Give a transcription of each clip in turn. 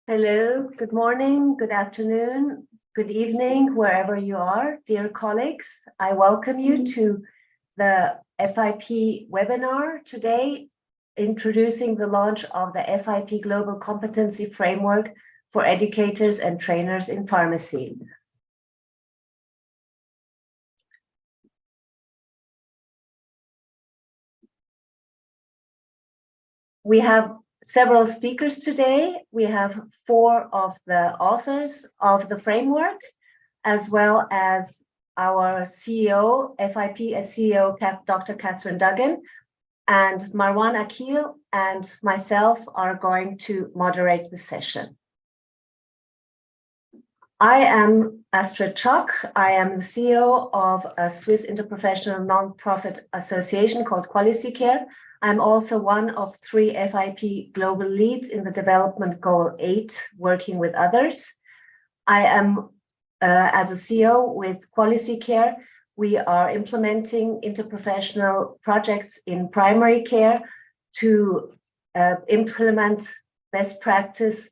Hello, good morning, good afternoon, good evening, wherever you are, dear colleagues. I welcome you to the FIP webinar today, introducing the launch of the FIP Global Competency Framework for educators and trainers in pharmacy. We have several speakers today. We have 4 of the authors of the framework, as well as our CEO, FIP CEO, Dr. Catherine Duggan, and Marwan Akil and myself are going to moderate the session. I am Astrid Chock. I am the CEO of a Swiss interprofessional non-profit association called QualiCare. I'm also one of 3 FIP global leads in the development goal 8, working with others. I am, as a CEO with QualiCare, we are implementing interprofessional projects in primary care to implement best practice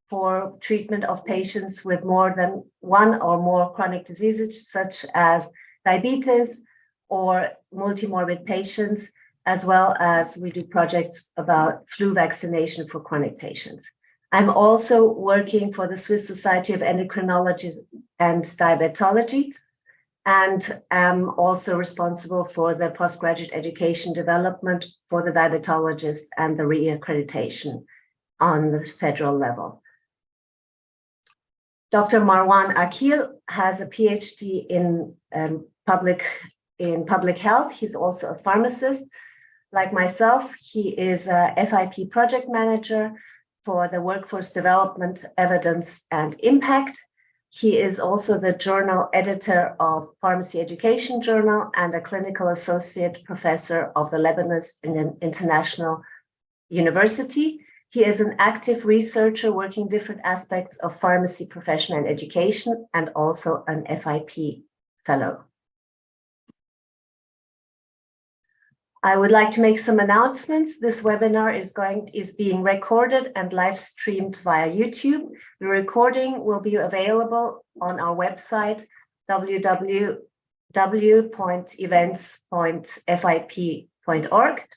for treatment of patients with more than 1 or more chronic diseases, such as diabetes or multimorbid patients, as well as we do projects about flu vaccination for chronic patients. I'm also working for the Swiss Society of Endocrinology and Diabetology, and am also responsible for the postgraduate education development for the diabetologist and the re-accreditation on the federal level. Dr. Marwan Akil has a PhD in public health. He's also a pharmacist. Like myself, he is a FIP project manager for the Workforce Development, Evidence and Impact. He is also the journal editor of Pharmacy Education Journal and a clinical associate professor of the Lebanese International University. He is an active researcher working different aspects of pharmacy profession and education, and also an FIP fellow. I would like to make some announcements. This webinar is being recorded and live streamed via YouTube. The recording will be available on our website, www.events.fip.org.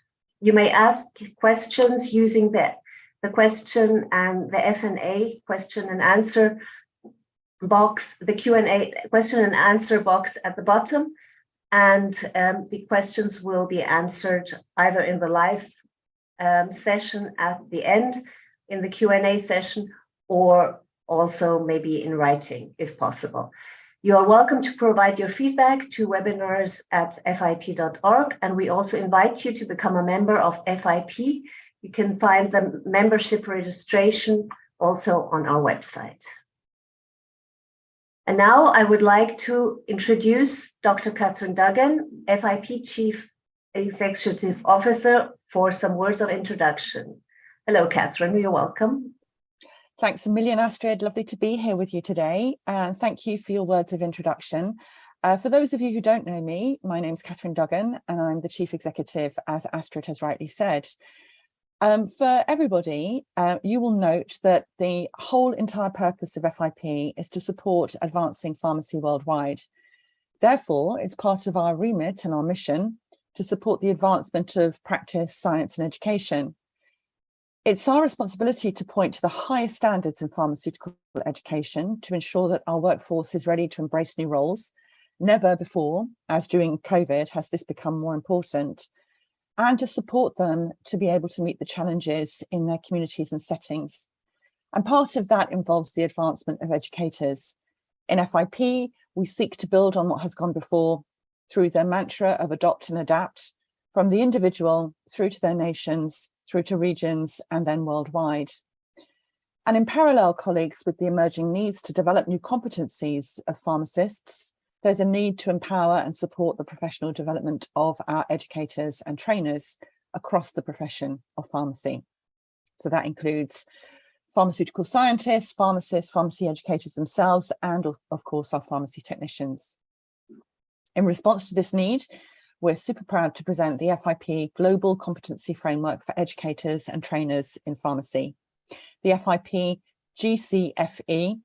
You may ask questions using the question and the F&A question and answer box, the Q&A question and answer box at the bottom. And the questions will be answered either in the live session at the end, in the Q&A session, or also maybe in writing, if possible. You are welcome to provide your feedback to webinars@fip.org, and we also invite you to become a member of FIP. You can find the membership registration also on our website. And now I would like to introduce Dr. Catherine Duggan, FIP Chief Executive Officer, for some words of introduction. Hello, Catherine, you're welcome. Thanks a million, Astrid. Lovely to be here with you today. And thank you for your words of introduction. For those of you who don't know me, my name's Catherine Duggan, and I'm the Chief Executive, as Astrid has rightly said. For everybody, you will note that the whole entire purpose of FIP is to support advancing pharmacy worldwide. Therefore, it's part of our remit and our mission to support the advancement of practice, science and education. It's our responsibility to point to the highest standards in pharmaceutical education to ensure that our workforce is ready to embrace new roles. Never before, as during COVID, has this become more important, and to support them to be able to meet the challenges in their communities and settings. And part of that involves the advancement of educators. In FIP, we seek to build on what has gone before through their mantra of adopt and adapt, from the individual through to their nations, through to regions, and then worldwide. And in parallel, colleagues, with the emerging needs to develop new competencies of pharmacists, there's a need to empower and support the professional development of our educators and trainers across the profession of pharmacy. So that includes pharmaceutical scientists, pharmacists, pharmacy educators themselves, and of course our pharmacy technicians. In response to this need, we're super proud to present the FIP Global Competency Framework for educators and trainers in pharmacy. The FIP FIP-GCFE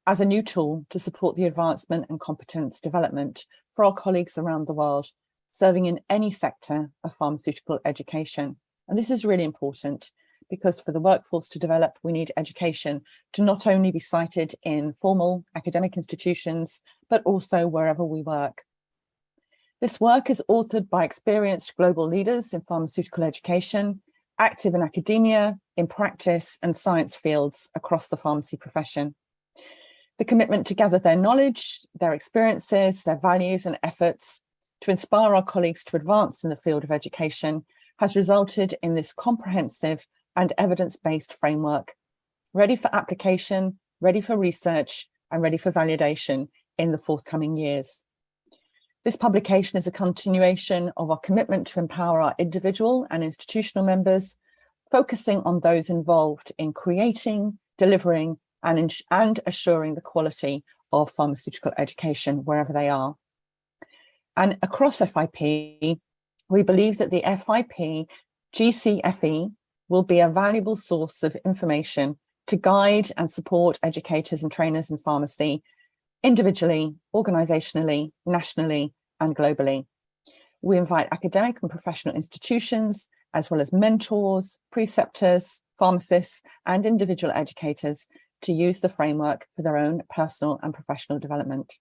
as a new tool to support the advancement and competence development for our colleagues around the world, serving in any sector of pharmaceutical education. And this is really important because for the workforce to develop, we need education to not only be cited in formal academic institutions, but also wherever we work. This work is authored by experienced global leaders in pharmaceutical education, active in academia, in practice and science fields across the pharmacy profession. The commitment to gather their knowledge, their experiences, their values and efforts to inspire our colleagues to advance in the field of education has resulted in this comprehensive and evidence-based framework, ready for application, ready for research, and ready for validation in the forthcoming years. This publication is a continuation of our commitment to empower our individual and institutional members, focusing on those involved in creating, delivering, and assuring the quality of pharmaceutical education wherever they are. And across FIP, we believe that the FIP-GCFE will be a valuable source of information to guide and support educators and trainers in pharmacy individually, organisationally, nationally, and globally. We invite academic and professional institutions, as well as mentors, preceptors, pharmacists, and individual educators to use the framework for their own personal and professional development.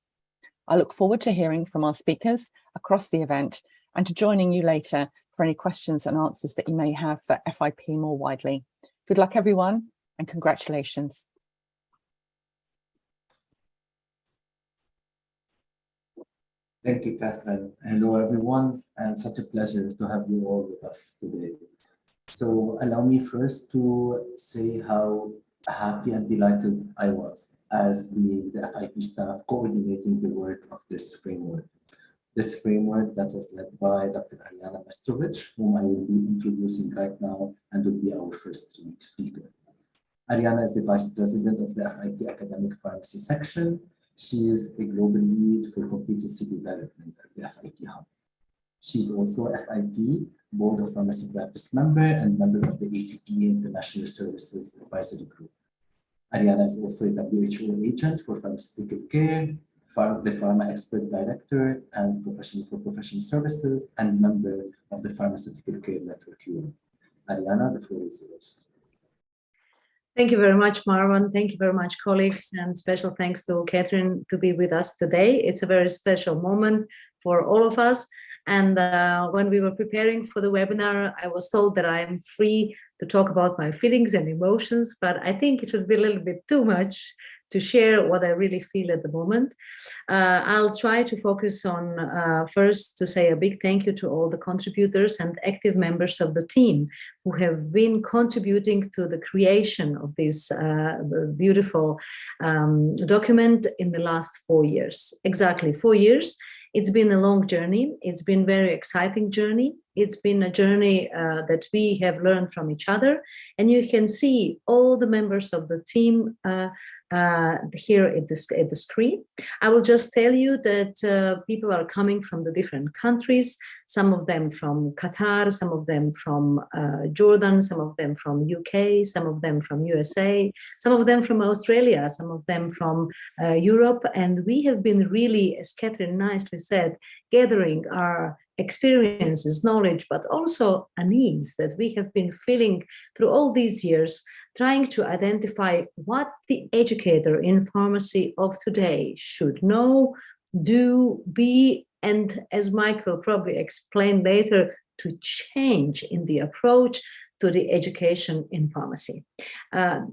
I look forward to hearing from our speakers across the event and to joining you later for any questions and answers that you may have for FIP more widely. Good luck, everyone, and congratulations. Thank you, Catherine. Hello, everyone, and such a pleasure to have you all with us today. So allow me first to say how happy and delighted I was as being the FIP staff coordinating the work of this framework. This framework that was led by Dr. Ariana Mestrovich, whom I will be introducing right now and will be our first speaker. Ariana is the Vice President of the FIP Academic Pharmacy Section. She is a global lead for competency development at the FIP Hub. She's also FIP Board of Pharmacy Practice member and member of the ACPA International Services Advisory Group. Ariana is also a WHO agent for pharmaceutical care, the Pharma Expert Director and Professional for Professional Services, and member of the Pharmaceutical Care Network Europe. Ariana, the floor is yours. Thank you very much, Marwan. Thank you very much, colleagues, and special thanks to Catherine to be with us today. It's a very special moment for all of us. And when we were preparing for the webinar, I was told that I am free to talk about my feelings and emotions, but I think it would be a little bit too much to share what I really feel at the moment. I'll try to focus on first to say a big thank you to all the contributors and active members of the team who have been contributing to the creation of this beautiful document in the last 4 years. Exactly 4 years. It's been a long journey. It's been a very exciting journey. It's been a journey that we have learned from each other. And you can see all the members of the team here at the screen. I will just tell you that people are coming from the different countries, some of them from Qatar, some of them from Jordan, some of them from UK, some of them from USA, some of them from Australia, some of them from Europe. And we have been really, as Catherine nicely said, gathering our experiences, knowledge, but also needs that we have been feeling through all these years, trying to identify what the educator in pharmacy of today should know, do, be, and as Mike will probably explain later, to change in the approach to the education in pharmacy.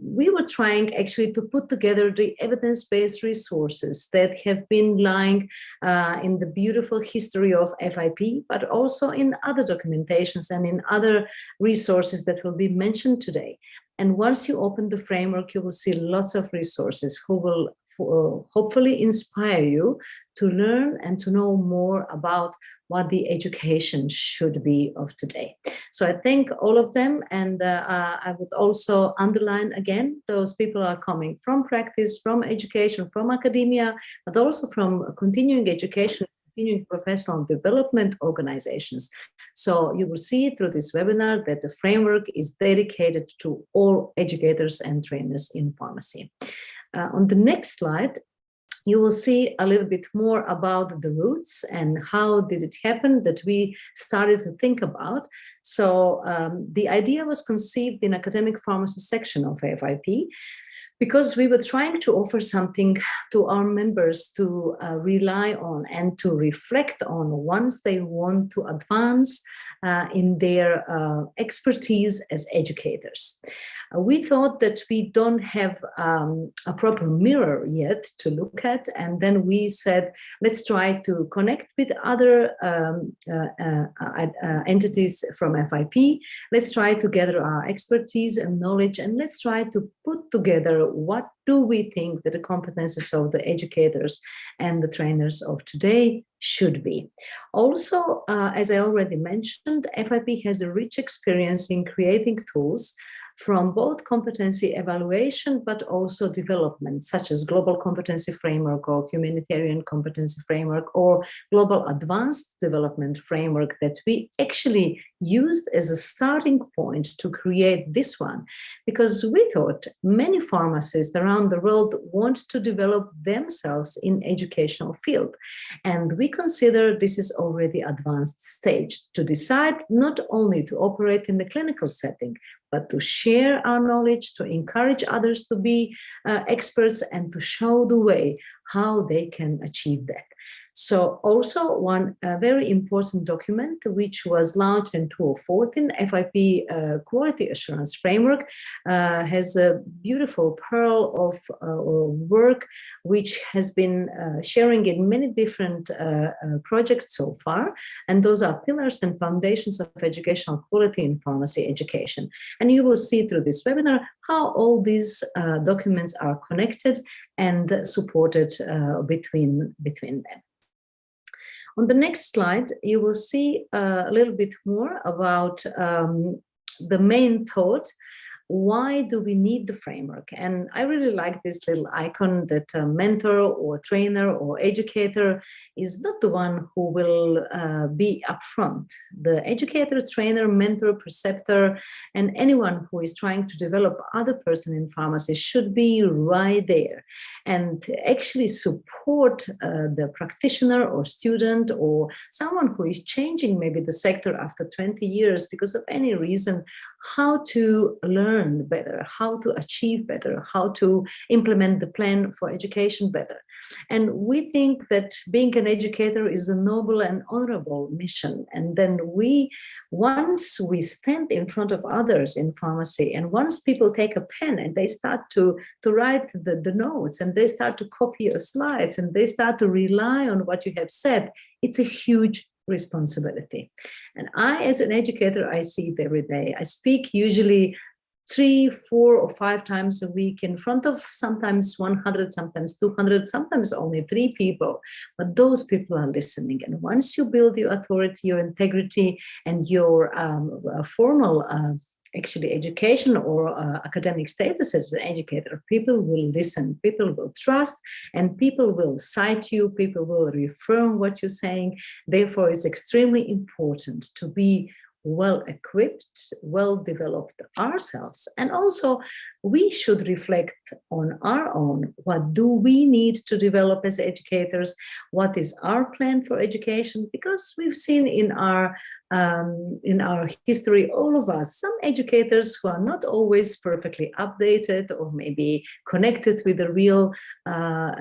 We were trying actually to put together the evidence-based resources that have been lying in the beautiful history of FIP, but also in other documentations and in other resources that will be mentioned today. And once you open the framework, you will see lots of resources who will hopefully inspire you to learn and to know more about what the education should be of today. So I thank all of them, and I would also underline again, those people are coming from practice, from education, from academia, but also from continuing education continuing professional development organizations. So you will see through this webinar that the framework is dedicated to all educators and trainers in pharmacy. On the next slide, you will see a little bit more about the roots and how did it happen that we started to think about. So the idea was conceived in academic pharmacy section of FIP, because we were trying to offer something to our members to rely on and to reflect on once they want to advance in their expertise as educators. We thought that we don't have a proper mirror yet to look at, and then we said, let's try to connect with other entities from FIP. Let's try to gather our expertise and knowledge, and let's try to put together what do we think that the competences of the educators and the trainers of today should be. Also, as I already mentioned, FIP has a rich experience in creating tools from both competency evaluation, but also development, such as Global Competency Framework or Humanitarian Competency Framework or Global Advanced Development Framework that we actually used as a starting point to create this one, because we thought many pharmacists around the world want to develop themselves in educational field. And we consider this is already advanced stage to decide not only to operate in the clinical setting, but to share our knowledge, to encourage others to be experts and to show the way how they can achieve that. So also one very important document which was launched in 2014, FIP Quality Assurance Framework, has a beautiful pearl of work which has been sharing in many different projects so far. And those are pillars and foundations of educational quality in pharmacy education. And you will see through this webinar how all these documents are connected and supported between them. On the next slide, you will see a little bit more about the main thought. Why do we need the framework? And I really like this little icon that a mentor or trainer or educator is not the one who will be upfront. The educator, trainer, mentor, preceptor, and anyone who is trying to develop other person in pharmacy should be right there and actually support the practitioner or student or someone who is changing maybe the sector after 20 years because of any reason, how to learn better, how to achieve better, how to implement the plan for education better. And we think that being an educator is a noble and honorable mission. And then once we stand in front of others in pharmacy, and once people take a pen and they start to write the notes, and they start to copy your slides, and they start to rely on what you have said, it's a huge responsibility. And I, as an educator, I see it every day. I speak usually 3, 4, or 5 times a week in front of sometimes 100, sometimes 200, sometimes only 3 people. But those people are listening. And once you build your authority, your integrity, and your formal actually education or academic status as an educator, people will listen, people will trust, and people will cite you, people will reaffirm what you're saying. Therefore, it's extremely important to be well equipped, well developed ourselves. And also we should reflect on our own. What do we need to develop as educators? What is our plan for education? Because we've seen in our history, all of us, some educators who are not always perfectly updated or maybe connected with the real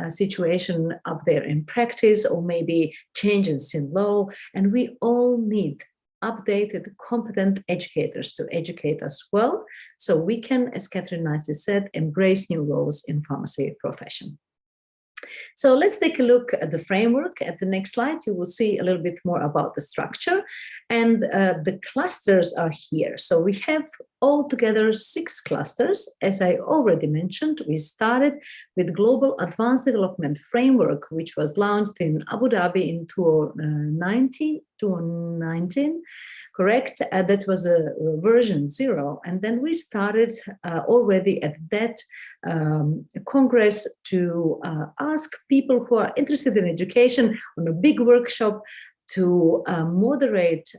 situation up there in practice, or maybe changes in law. And we all need updated, competent educators to educate us well, so we can, as Catherine nicely said, embrace new roles in pharmacy profession. So let's take a look at the framework. At the next slide, you will see a little bit more about the structure, and the clusters are here. So we have altogether 6 clusters. As I already mentioned, we started with Global Advanced Development Framework, which was launched in Abu Dhabi in 2019, 2019, correct? That was a version 0. And then we started already at that Congress to ask people who are interested in education on a big workshop to moderate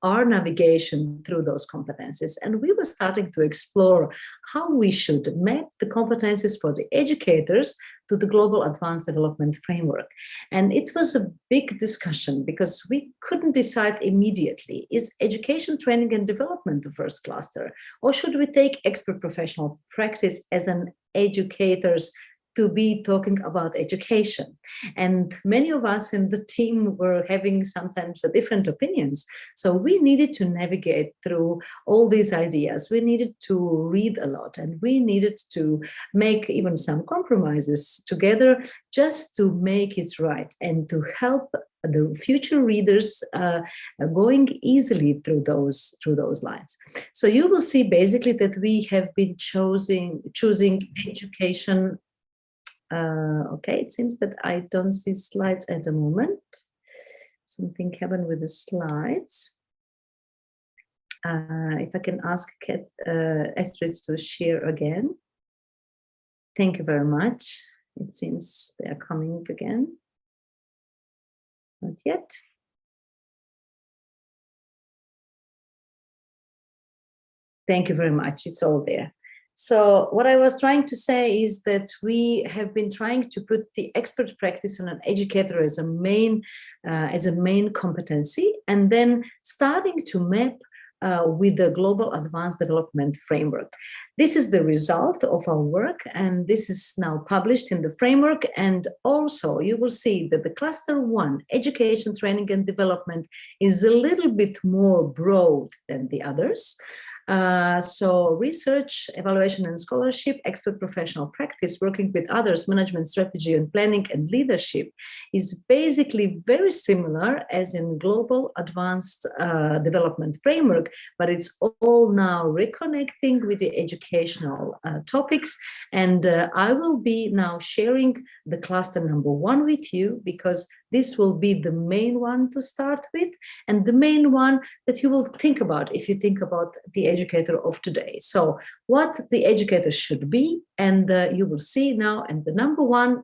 our navigation through those competencies. And we were starting to explore how we should map the competencies for the educators to the Global Advanced Development Framework. And it was a big discussion because we couldn't decide immediately, is education, training and development the first cluster, or should we take expert professional practice as an educators to be talking about education? And many of us in the team were having sometimes different opinions. So we needed to navigate through all these ideas. We needed to read a lot, and we needed to make even some compromises together just to make it right and to help the future readers going easily through those lines. So you will see basically that we have been choosing education. Okay, it seems that I don't see slides at the moment. Something happened with the slides. If I can ask Astrid to share again. Thank you very much. It seems they are coming again. Not yet. Thank you very much. It's all there. So what I was trying to say is that we have been trying to put the expert practice on an educator as a main competency, and then starting to map with the Global Advanced Development Framework. This is the result of our work, and this is now published in the framework. And also you will see that the cluster 1, education, training and development, is a little bit more broad than the others. So research, evaluation and scholarship, expert professional practice, working with others, management strategy and planning and leadership is basically very similar as in Global Advanced Development Framework, but it's all now reconnecting with the educational topics. And I will be now sharing the cluster number 1 with you, because this will be the main one to start with, and the main one that you will think about if you think about the educator of today. So what the educator should be, and you will see now, and the number one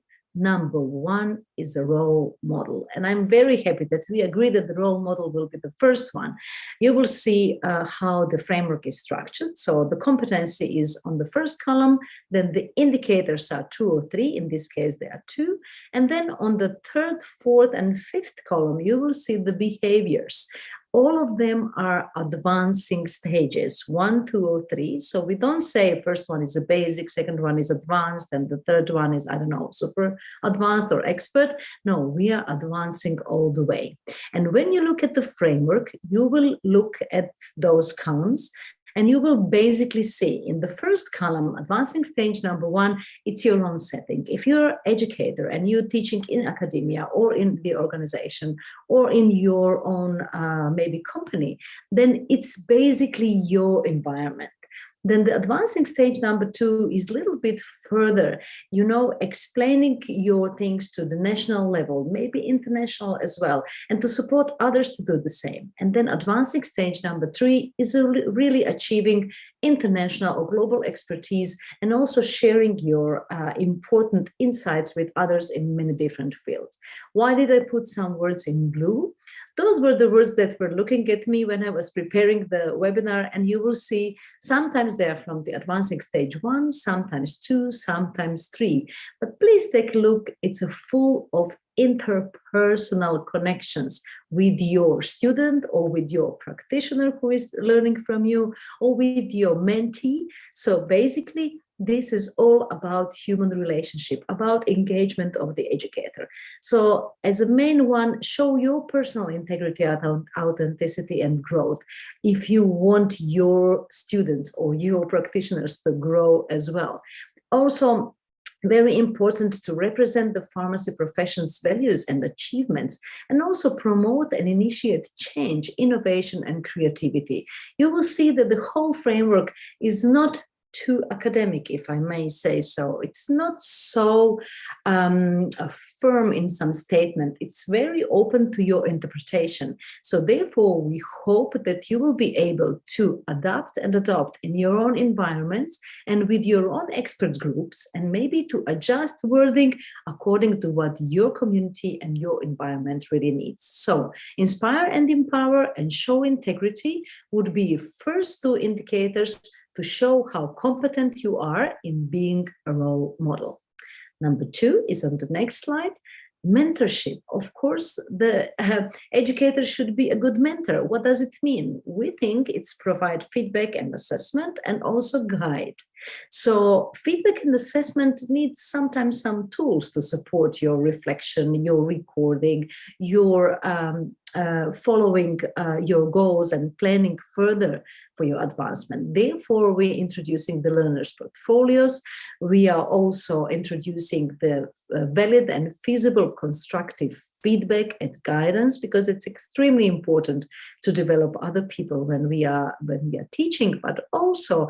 is a role model. And I'm very happy that we agree that the role model will be the first one. You will see how the framework is structured. So the competency is on the first column, then the indicators are 2 or 3, in this case there are 2. And then on the 3rd, 4th and 5th column, you will see the behaviors. All of them are advancing stages, 1, 2, or 3. So we don't say first one is a basic, second one is advanced, and the third one is, I don't know, super advanced or expert. No, we are advancing all the way. And when you look at the framework, you will look at those columns, and you will basically see in the first column, advancing stage number 1, it's your own setting. If you're an educator and you're teaching in academia or in the organization or in your own maybe company, then it's basically your environment. Then the advancing stage number 2 is a little bit further, you know, explaining your things to the national level, maybe international as well, and to support others to do the same. And then advancing stage number 3 is really achieving international or global expertise, and also sharing your important insights with others in many different fields. Why did I put some words in blue? Those were the words that were looking at me when I was preparing the webinar, and you will see sometimes they are from the advancing stage 1, sometimes 2, sometimes 3. But please take a look, it's a full of interpersonal connections with your student or with your practitioner who is learning from you, or with your mentee. So basically, this is all about human relationship, about engagement of the educator. So as a main one, show your personal integrity, authenticity, and growth if you want your students or your practitioners to grow as well. Also, very important to represent the pharmacy profession's values and achievements, and also promote and initiate change, innovation, and creativity. You will see that the whole framework is not too academic, if I may say so. It's not so firm in some statement. It's very open to your interpretation. So therefore, we hope that you will be able to adapt and adopt in your own environments and with your own expert groups, and maybe to adjust wording according to what your community and your environment really needs. So inspire and empower and show integrity would be first two indicators to show how competent you are in being a role model. Number two is on the next slide. Mentorship. Of course, the educator should be a good mentor. What does it mean? We think it's provide feedback and assessment and also guide. So feedback and assessment needs sometimes some tools to support your reflection, your recording, your following your goals and planning further for your advancement. Therefore, we're introducing the learners' portfolios. We are also introducing the valid and feasible constructive feedback and guidance, because it's extremely important to develop other people when we are teaching, but also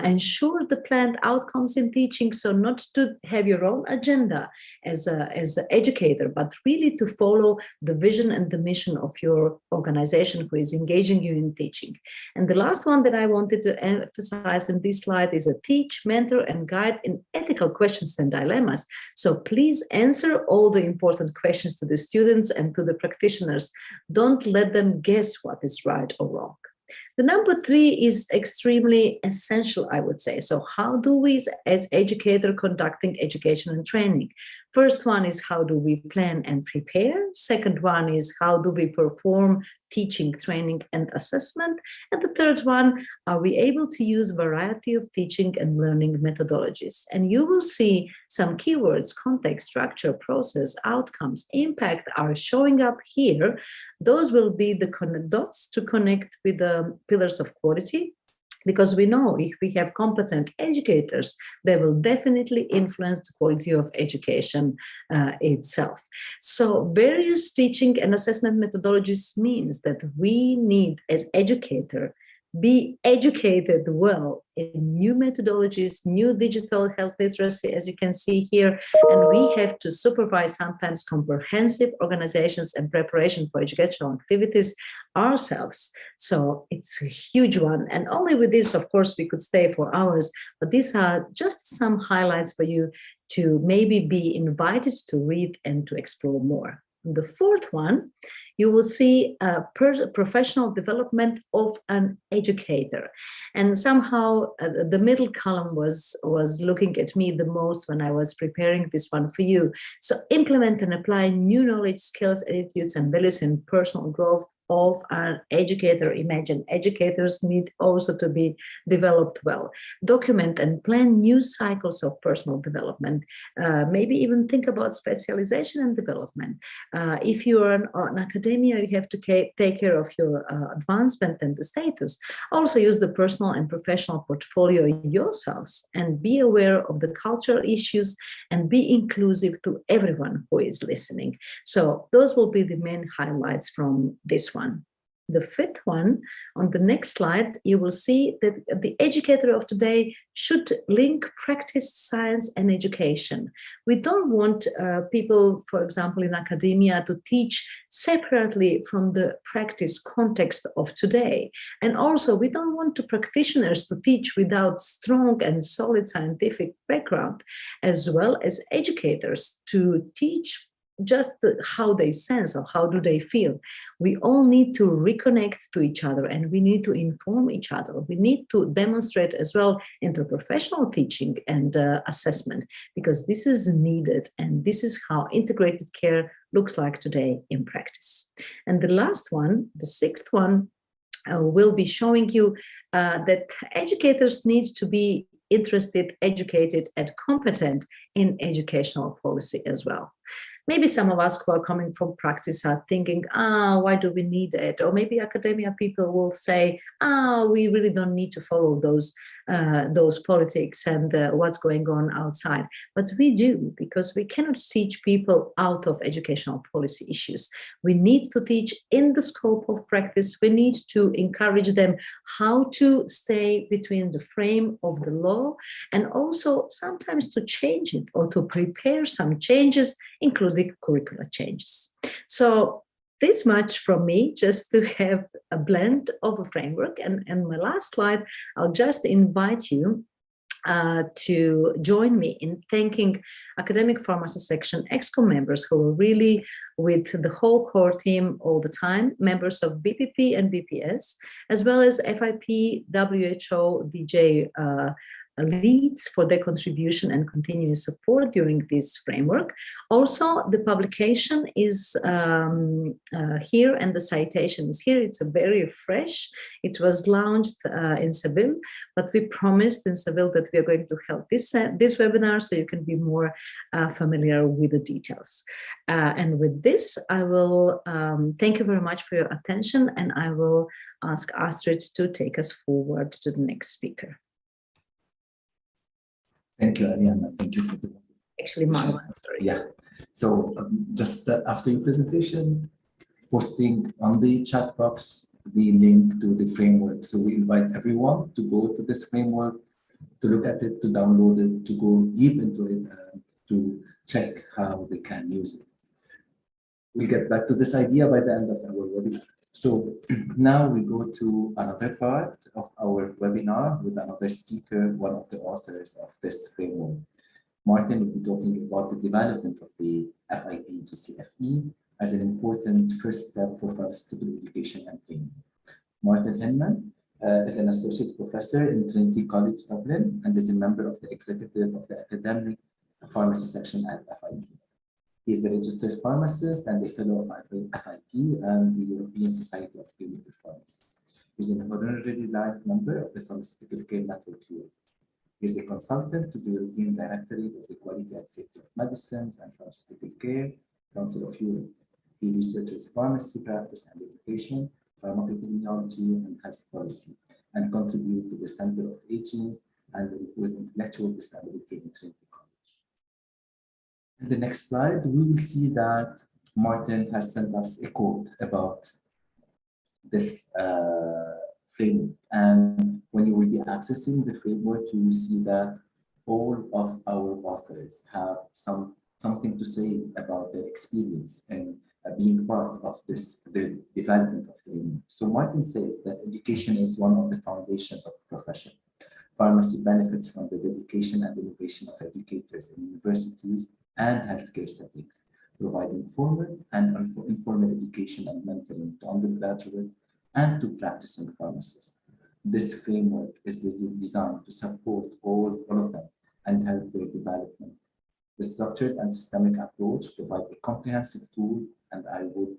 ensure the planned outcomes in teaching. So not to have your own agenda as an educator, but really to follow the vision and the mission of your organization who is engaging you in teaching. And the last one that I wanted to emphasize in this slide is a teach, mentor, and guide in ethical questions and dilemmas. So please answer all the important questions to the students and to the practitioners. Don't let them guess what is right or wrong. The number three is extremely essential, I would say. So how do we, as educator conducting education and training? First one is how do we plan and prepare? Second one is how do we perform teaching, training, and assessment? And the third one, are we able to use variety of teaching and learning methodologies? And you will see some keywords: context, structure, process, outcomes, impact are showing up here. Those will be the dots to connect with the pillars of quality, because we know if we have competent educators, they will definitely influence the quality of education itself. So various teaching and assessment methodologies means that we need, as educator, be educated well in new methodologies, new digital health literacy, as you can see here, and we have to supervise sometimes comprehensive organizations and preparation for educational activities ourselves. So it's a huge one. And only with this, of course, we could stay for hours, but these are just some highlights for you to maybe be invited to read and to explore more. The fourth one, you will see professional development of an educator. And somehow the middle column was looking at me the most when I was preparing this one for you. So implement and apply new knowledge, skills, attitudes, and values in personal growth of an educator. Imagine educators need also to be developed well. Document and plan new cycles of personal development. Maybe even think about specialization and development. If you are an academia, you have to take care of your advancement and the status. Also use the personal and professional portfolio yourselves and be aware of the cultural issues and be inclusive to everyone who is listening. So those will be the main highlights from this one. The fifth one, on the next slide, you will see that the educator of today should link practice, science, and education. We don't want people, for example, in academia to teach separately from the practice context of today. And also, we don't want the practitioners to teach without strong and solid scientific background, as well as educators to teach just how they sense or how do they feel. We all need to reconnect to each other and we need to inform each other. We need to demonstrate as well interprofessional teaching and assessment, because this is needed and this is how integrated care looks like today in practice. And the last one, the sixth one, will be showing you that educators need to be interested, educated, and competent in educational policy as well. maybe some of us who are coming from practice are thinking, why do we need it? Or maybe academia people will say, we really don't need to follow those politics and what's going on outside. But we do, because we cannot teach people out of educational policy issues. We need to teach in the scope of practice. We need to encourage them how to stay between the frame of the law, and also sometimes to change it or to prepare some changes, including curricular changes. So this much from me, just to have a blend of a framework. And my last slide, I'll just invite you to join me in thanking Academic Pharmacy Section EXCO members who are really with the whole core team all the time, members of BPP and BPS, as well as FIP, WHO, DJ leads for their contribution and continuous support during this framework. Also, the publication is here and the citation is here. It's a very fresh. It was launched in Seville, but we promised in Seville that we are going to help this webinar so you can be more familiar with the details. And with this, I will thank you very much for your attention, and I will ask Astrid to take us forward to the next speaker. Thank you, Ariana. Thank you for the... Actually, Marwan, sorry. Yeah. So just after your presentation, posting on the chat box the link to the framework. So we invite everyone to go to this framework, to look at it, to download it, to go deep into it, and to check how they can use it. We'll get back to this idea by the end of our webinar. So now we go to another part of our webinar with another speaker, one of the authors of this framework. Martin will be talking about the development of the FIP-GCFE as an important first step for pharmaceutical education and training. Martin Hinman is an associate professor in Trinity College Dublin and is a member of the executive of the academic pharmacy section at FIP. He is a registered pharmacist and a fellow of FIP and the European Society of Clinical Pharmacists. He is an honorary life member of the Pharmaceutical Care Network Europe. He is a consultant to the European Directorate of the Quality and Safety of Medicines and Pharmaceutical Care, Council of Europe. He researches pharmacy practice and education, pharmacoepidemiology, and health policy, and contributes to the Center of Aging and with Intellectual Disability in Trinity College. In the next slide, we will see that Martin has sent us a quote about this framework. And when you will be accessing the framework, you will see that all of our authors have something to say about their experience and being part of the development of the framework. So Martin says that education is one of the foundations of the profession. Pharmacy benefits from the dedication and innovation of educators in universities and healthcare settings, providing formal and informal education and mentoring to undergraduate and to practicing pharmacists. This framework is designed to support all of them and help their development. The structured and systemic approach provides a comprehensive tool, and I would,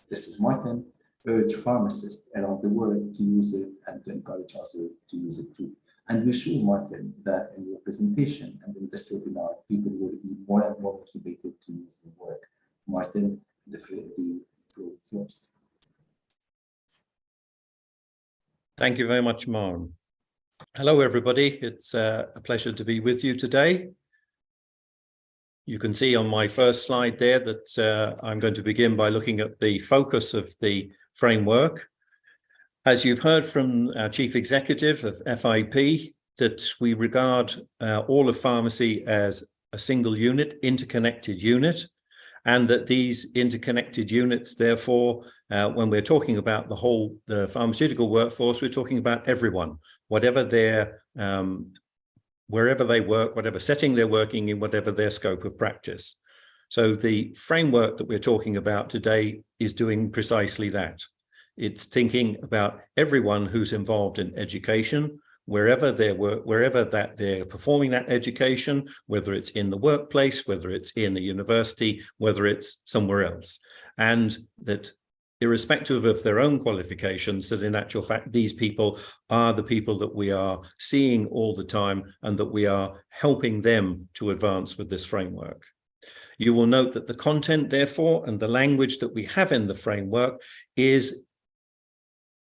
this is Martin, urge pharmacists around the world to use it and to encourage others to use it too. And we show, Martin, that in your presentation and in this webinar, people will be more and more motivated to use the work. Martin, the floor is yours. Thank you very much, Maren. Hello, everybody. It's a pleasure to be with you today. You can see on my first slide there that I'm going to begin by looking at the focus of the framework. As you've heard from our Chief Executive of FIP, that we regard all of pharmacy as a single unit, interconnected unit, and that these interconnected units, therefore, when we're talking about the pharmaceutical workforce, we're talking about everyone, whatever their, wherever they work, whatever setting they're working in, whatever their scope of practice. So the framework that we're talking about today is doing precisely that. It's thinking about everyone who's involved in education, wherever they work, wherever that they're performing that education, whether it's in the workplace, whether it's in the university, whether it's somewhere else. And that irrespective of their own qualifications, that in actual fact, these people are the people that we are seeing all the time and that we are helping them to advance with this framework. You will note that the content, therefore, and the language that we have in the framework is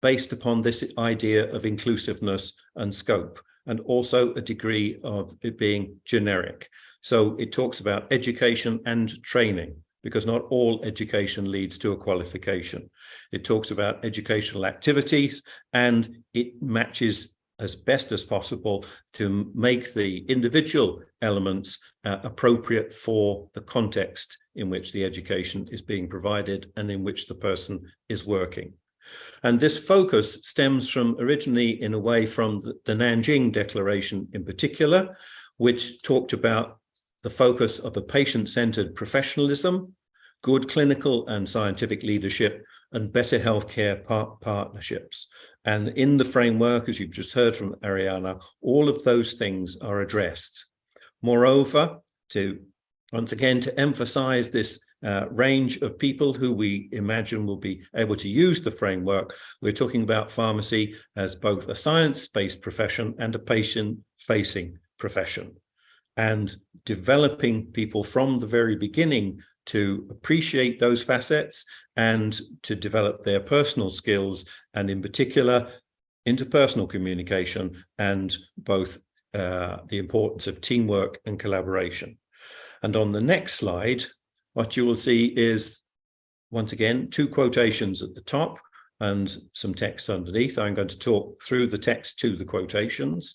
based upon this idea of inclusiveness and scope, and also a degree of it being generic. So it talks about education and training, because not all education leads to a qualification. It talks about educational activities, and it matches as best as possible to make the individual elements appropriate for the context in which the education is being provided and in which the person is working. And this focus stems from originally, in a way, from the Nanjing Declaration in particular, which talked about the focus of a patient-centered professionalism, good clinical and scientific leadership, and better healthcare partnerships. And in the framework, as you've just heard from Ariana, all of those things are addressed. Moreover, once again, to emphasize this range of people who we imagine will be able to use the framework, we're talking about pharmacy as both a science-based profession and a patient-facing profession. And developing people from the very beginning to appreciate those facets and to develop their personal skills, and in particular, interpersonal communication and both the importance of teamwork and collaboration. And on the next slide, what you will see is, once again, two quotations at the top and some text underneath. I'm going to talk through the text to the quotations.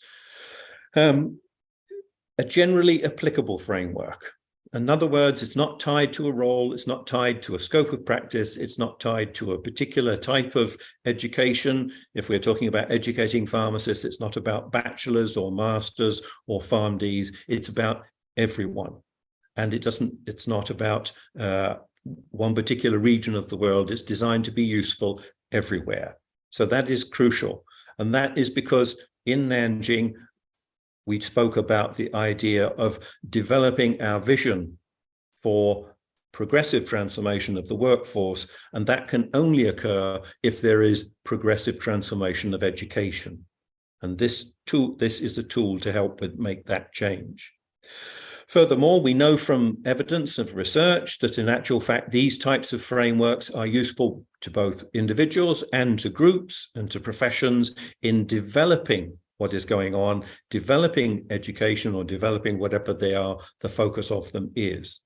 A generally applicable framework. In other words, it's not tied to a role, it's not tied to a scope of practice, it's not tied to a particular type of education. If we're talking about educating pharmacists, it's not about bachelors or masters or PharmDs, it's about everyone. And it's not about one particular region of the world, it's designed to be useful everywhere. So that is crucial. And that is because in Nanjing, we spoke about the idea of developing our vision for progressive transformation of the workforce, and that can only occur if there is progressive transformation of education. And this is a tool to help make that change. Furthermore, we know from evidence of research that in actual fact, these types of frameworks are useful to both individuals and to groups and to professions in developing what is going on, developing education or developing whatever they are, the focus of them is.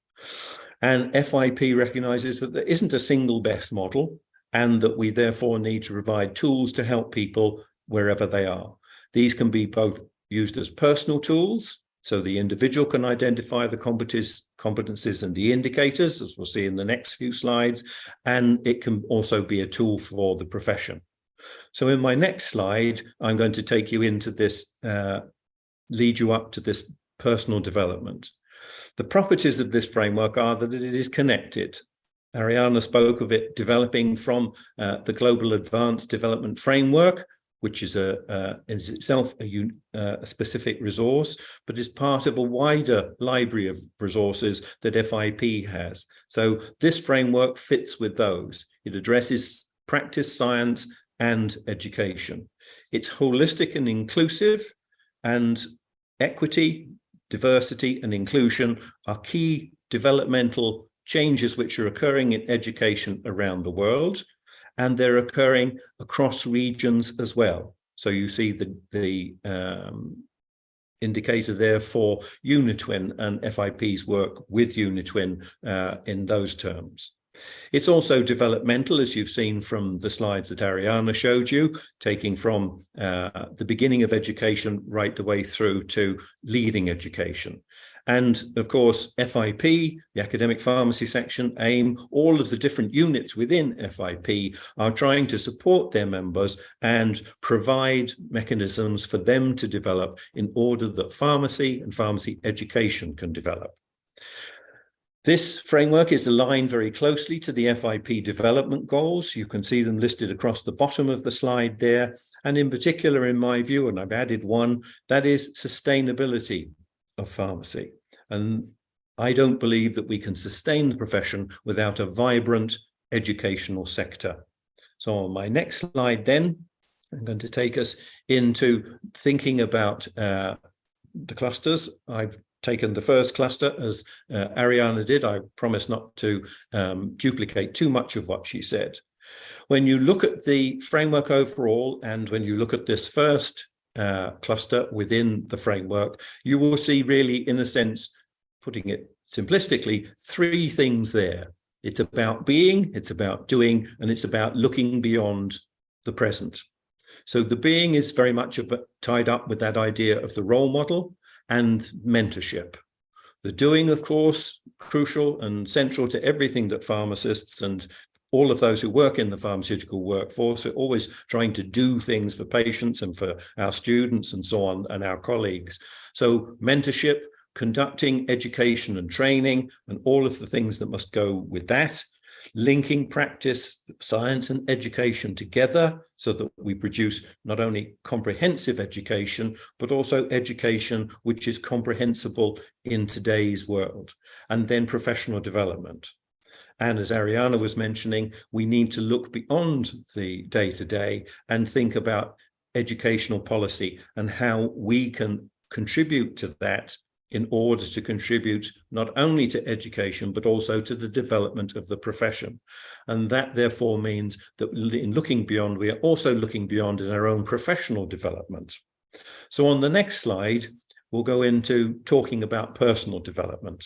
And FIP recognizes that there isn't a single best model and that we therefore need to provide tools to help people wherever they are. These can be both used as personal tools, so the individual can identify the competencies and the indicators, as we'll see in the next few slides, and it can also be a tool for the profession. So in my next slide, I'm going to take you into this, lead you up to this personal development. The properties of this framework are that it is connected. Ariana spoke of it developing from the Global Advanced Development Framework, which is in itself a specific resource, but is part of a wider library of resources that FIP has. So this framework fits with those. It addresses practice, science, and education. It's holistic and inclusive, and equity, diversity, and inclusion are key developmental changes which are occurring in education around the world, and they're occurring across regions as well. So you see the indicator there for UNITWIN and FIP's work with UNITWIN in those terms. It's also developmental, as you've seen from the slides that Ariana showed you, taking from the beginning of education right the way through to leading education. And of course, FIP, the academic pharmacy section, AIM, all of the different units within FIP are trying to support their members and provide mechanisms for them to develop in order that pharmacy and pharmacy education can develop. This framework is aligned very closely to the FIP development goals. You can see them listed across the bottom of the slide there. And in particular, in my view, and I've added one, that is sustainability of pharmacy. And I don't believe that we can sustain the profession without a vibrant educational sector. So on my next slide then, I'm going to take us into thinking about the clusters. I've taken the first cluster, as Ariana did. I promise not to duplicate too much of what she said. When you look at the framework overall, and when you look at this first cluster within the framework, you will see really, in a sense, putting it simplistically, three things there. It's about being, it's about doing, and it's about looking beyond the present. So the being is very much tied up with that idea of the role model and mentorship. The doing, of course, crucial and central to everything that pharmacists and all of those who work in the pharmaceutical workforce are always trying to do things for patients and for our students and so on, and our colleagues. So mentorship, conducting education and training, and all of the things that must go with that, linking practice, science and education together so that we produce not only comprehensive education, but also education which is comprehensible in today's world, and then professional development. And as Ariana was mentioning, we need to look beyond the day-to-day and think about educational policy and how we can contribute to that in order to contribute not only to education, but also to the development of the profession. And that therefore means that in looking beyond, we are also looking beyond in our own professional development. So on the next slide, we'll go into talking about personal development.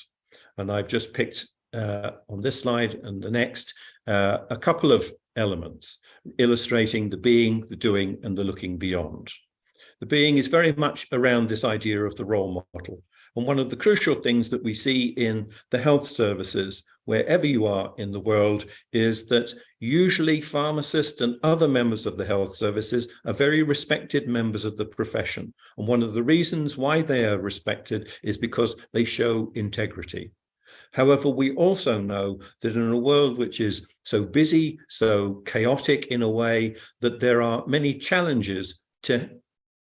And I've just picked on this slide and the next, a couple of elements illustrating the being, the doing, and the looking beyond. The being is very much around this idea of the role model. And one of the crucial things that we see in the health services, wherever you are in the world, is that usually pharmacists and other members of the health services are very respected members of the profession. And one of the reasons why they are respected is because they show integrity. However, we also know that in a world which is so busy, so chaotic in a way, that there are many challenges to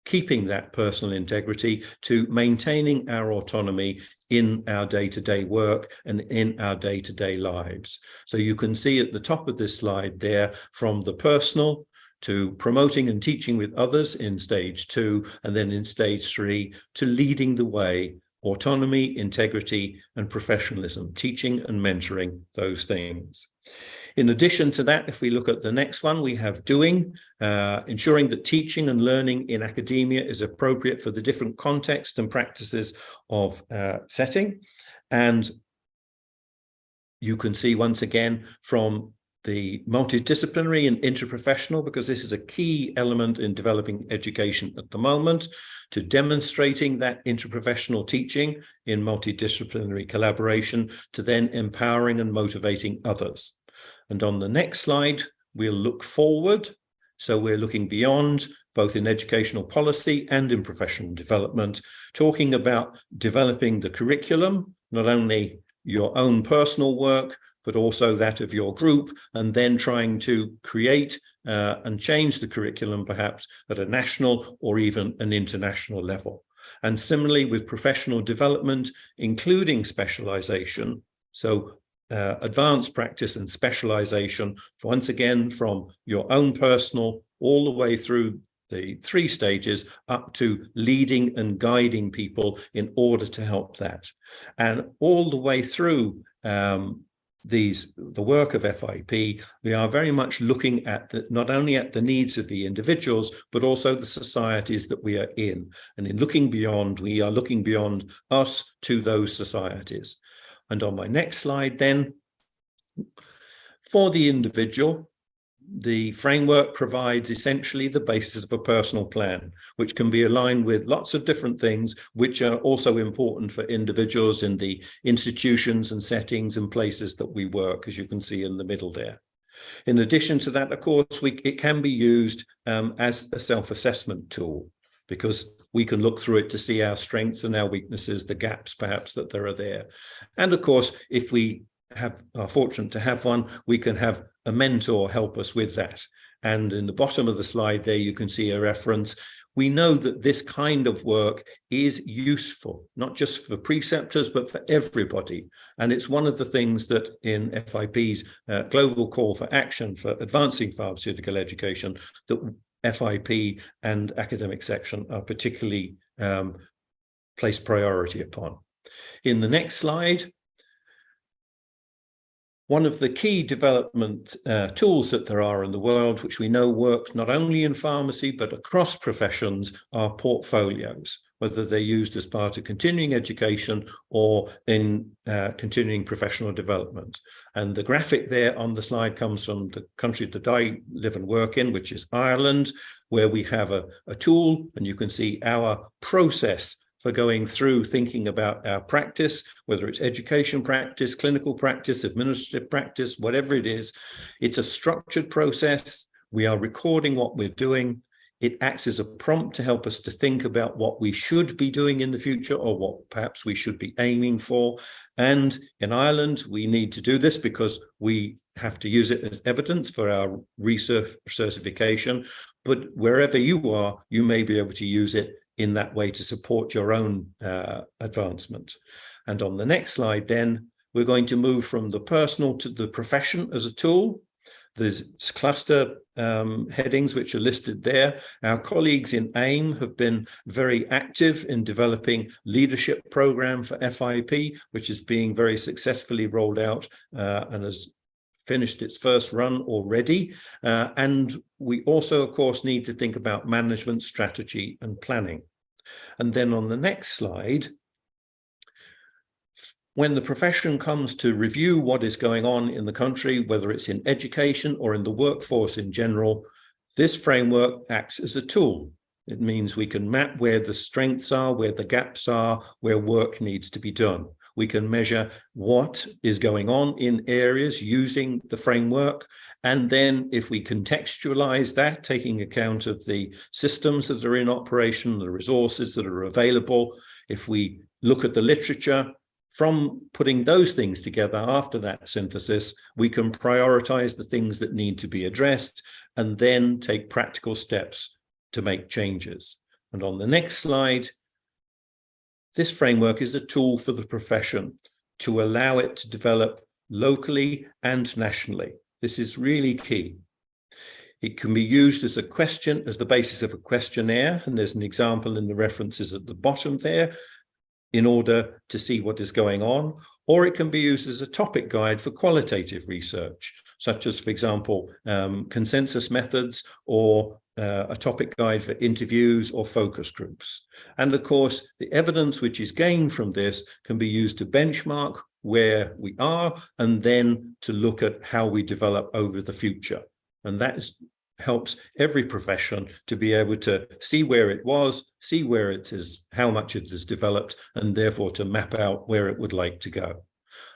keeping that personal integrity, to maintaining our autonomy in our day-to-day work and in our day-to-day lives. So you can see at the top of this slide there, from the personal to promoting and teaching with others in stage 2, and then in stage 3 to leading the way, autonomy, integrity, and professionalism, teaching and mentoring those things. In addition to that, if we look at the next one, we have doing, ensuring that teaching and learning in academia is appropriate for the different contexts and practices of setting. And you can see once again from the multidisciplinary and interprofessional, because this is a key element in developing education at the moment, to demonstrating that interprofessional teaching in multidisciplinary collaboration, to then empowering and motivating others. And on the next slide, we'll look forward. So we're looking beyond, both in educational policy and in professional development, talking about developing the curriculum, not only your own personal work, but also that of your group, and then trying to create and change the curriculum perhaps at a national or even an international level. And similarly with professional development, including specialization. So advanced practice and specialization, once again, from your own personal all the way through the 3 stages up to leading and guiding people in order to help that. And all the way through the work of FIP, we are very much looking at not only at the needs of the individuals, but also the societies that we are in. And in looking beyond, we are looking beyond us to those societies. And on my next slide then, for the individual, the framework provides essentially the basis of a personal plan, which can be aligned with lots of different things, which are also important for individuals in the institutions and settings and places that we work, as you can see in the middle there. In addition to that, of course, it can be used as a self-assessment tool, because we can look through it to see our strengths and our weaknesses, the gaps perhaps that there are there. And of course, if we are fortunate to have one, we can have a mentor help us with that. And in the bottom of the slide there, you can see a reference. We know that this kind of work is useful, not just for preceptors, but for everybody. And it's one of the things that in FIP's global call for action for advancing pharmaceutical education, that FIP and academic section are particularly placed priority upon. In the next slide, one of the key development tools that there are in the world, which we know works not only in pharmacy, but across professions, are portfolios, whether they're used as part of continuing education or in continuing professional development. And the graphic there on the slide comes from the country that I live and work in, which is Ireland, where we have a tool, and you can see our process for going through thinking about our practice, whether it's education practice, clinical practice, administrative practice, whatever it is. It's a structured process. We are recording what we're doing. It acts as a prompt to help us to think about what we should be doing in the future or what perhaps we should be aiming for. And in Ireland, we need to do this because we have to use it as evidence for our research certification. But wherever you are, you may be able to use it in that way to support your own advancement. And on the next slide, then, we're going to move from the personal to the profession as a tool. There's cluster headings which are listed there. Our colleagues in AIM have been very active in developing leadership program for FIP, which is being very successfully rolled out and has finished its first run already. And we also, of course, need to think about management strategy and planning. And then on the next slide, when the profession comes to review what is going on in the country, whether it's in education or in the workforce in general, this framework acts as a tool. It means we can map where the strengths are, where the gaps are, where work needs to be done. We can measure what is going on in areas using the framework. And then if we contextualize that, taking account of the systems that are in operation, the resources that are available, if we look at the literature, from putting those things together after that synthesis, we can prioritize the things that need to be addressed and then take practical steps to make changes. And on the next slide, this framework is a tool for the profession to allow it to develop locally and nationally. This is really key. It can be used as a question, as the basis of a questionnaire, and there's an example in the references at the bottom there, in order to see what is going on, or it can be used as a topic guide for qualitative research, such as, for example, consensus methods or a topic guide for interviews or focus groups. And of course, the evidence which is gained from this can be used to benchmark where we are and then to look at how we develop over the future. And that helps every profession to be able to see where it was, see where it is, how much it has developed, and therefore to map out where it would like to go.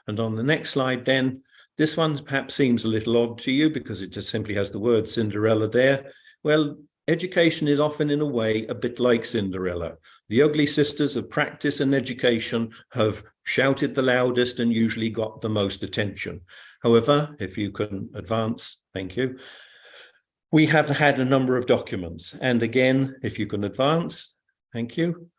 And on the next slide then, this one perhaps seems a little odd to you because it just simply has the word Cinderella there. Well, education is often in a way a bit like Cinderella. The ugly sisters of practice and education have shouted the loudest and usually got the most attention. However, if you can advance, thank you. We have had a number of documents, and again, if you can advance, thank you,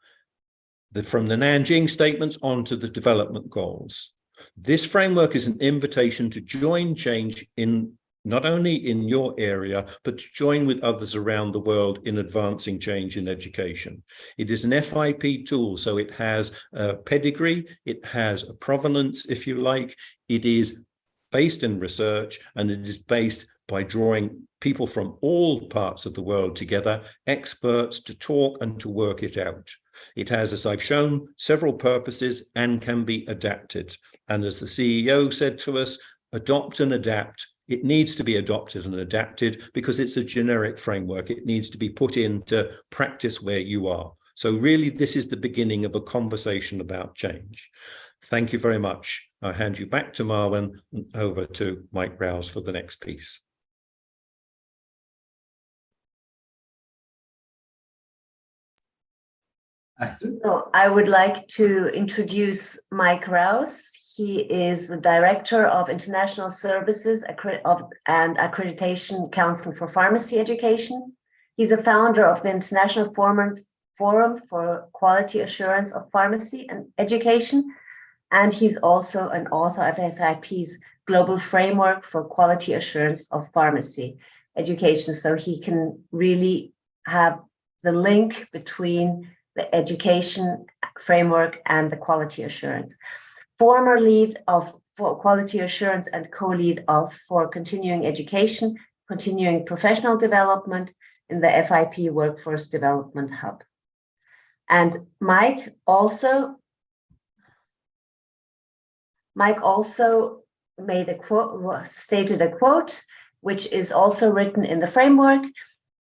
from the Nanjing statements on to the development goals. This framework is an invitation to join change in not only in your area, but to join with others around the world in advancing change in education. It is an FIP tool, so it has a pedigree, it has a provenance, if you like, it is based in research, and it is based by drawing people from all parts of the world together, experts to talk and to work it out. It has, as I've shown, several purposes and can be adapted. And as the CEO said to us, adopt and adapt. It needs to be adopted and adapted because it's a generic framework. It needs to be put into practice where you are. So really, this is the beginning of a conversation about change. Thank you very much. I'll hand you back to Marwan and over to Mike Rouse for the next piece. Astrid? So I would like to introduce Mike Rouse. He is the Director of International Services and Accreditation Council for Pharmacy Education. He's a founder of the International Forum for Quality Assurance of Pharmacy and Education, and he's also an author of FIP's Global Framework for Quality Assurance of Pharmacy Education. So he can really have the link between the education framework and the quality assurance. Former lead for quality assurance and co-lead for continuing education, continuing professional development in the FIP Workforce Development Hub. And Mike also stated a quote, which is also written in the framework.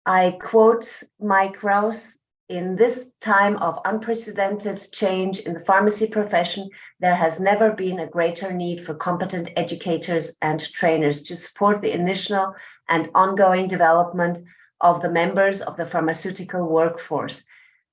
I quote Mike Rouse: "In this time of unprecedented change in the pharmacy profession, there has never been a greater need for competent educators and trainers to support the initial and ongoing development of the members of the pharmaceutical workforce.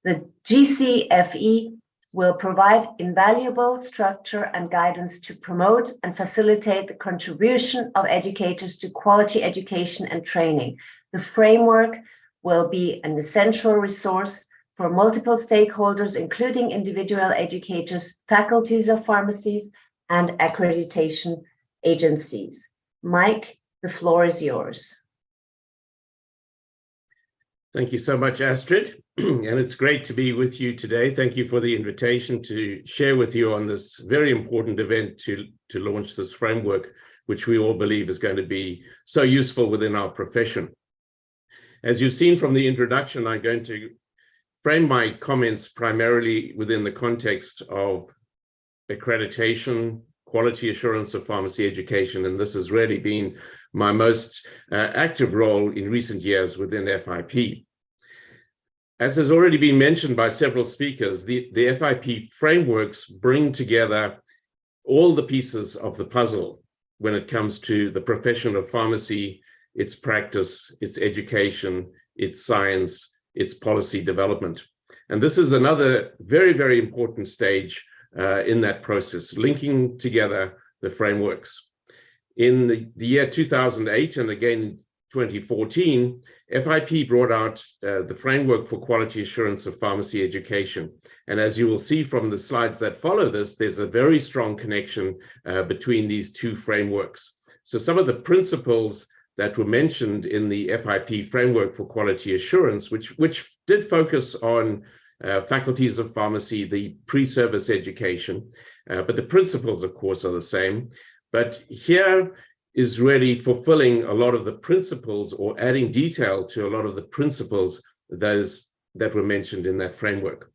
The GCFE will provide invaluable structure and guidance to promote and facilitate the contribution of educators to quality education and training. The framework will be an essential resource for multiple stakeholders, including individual educators, faculties of pharmacies, and accreditation agencies." Mike, the floor is yours. Thank you so much, Astrid. And it's great to be with you today. Thank you for the invitation to share with you on this very important event to launch this framework, which we all believe is going to be so useful within our profession. As you've seen from the introduction, I'm going to frame my comments primarily within the context of accreditation, quality assurance of pharmacy education, and this has really been my most active role in recent years within FIP. As has already been mentioned by several speakers, the FIP frameworks bring together all the pieces of the puzzle when it comes to the profession of pharmacy, its practice, its education, its science, its policy development. And this is another very, very important stage in that process, linking together the frameworks. In the year 2008 and again 2014, FIP brought out the framework for quality assurance of pharmacy education. And as you will see from the slides that follow this, there's a very strong connection between these two frameworks. So some of the principles that were mentioned in the FIP framework for quality assurance, which did focus on faculties of pharmacy, the pre-service education, but the principles, of course, are the same. But here is really fulfilling a lot of the principles or adding detail to a lot of the principles that were mentioned in that framework.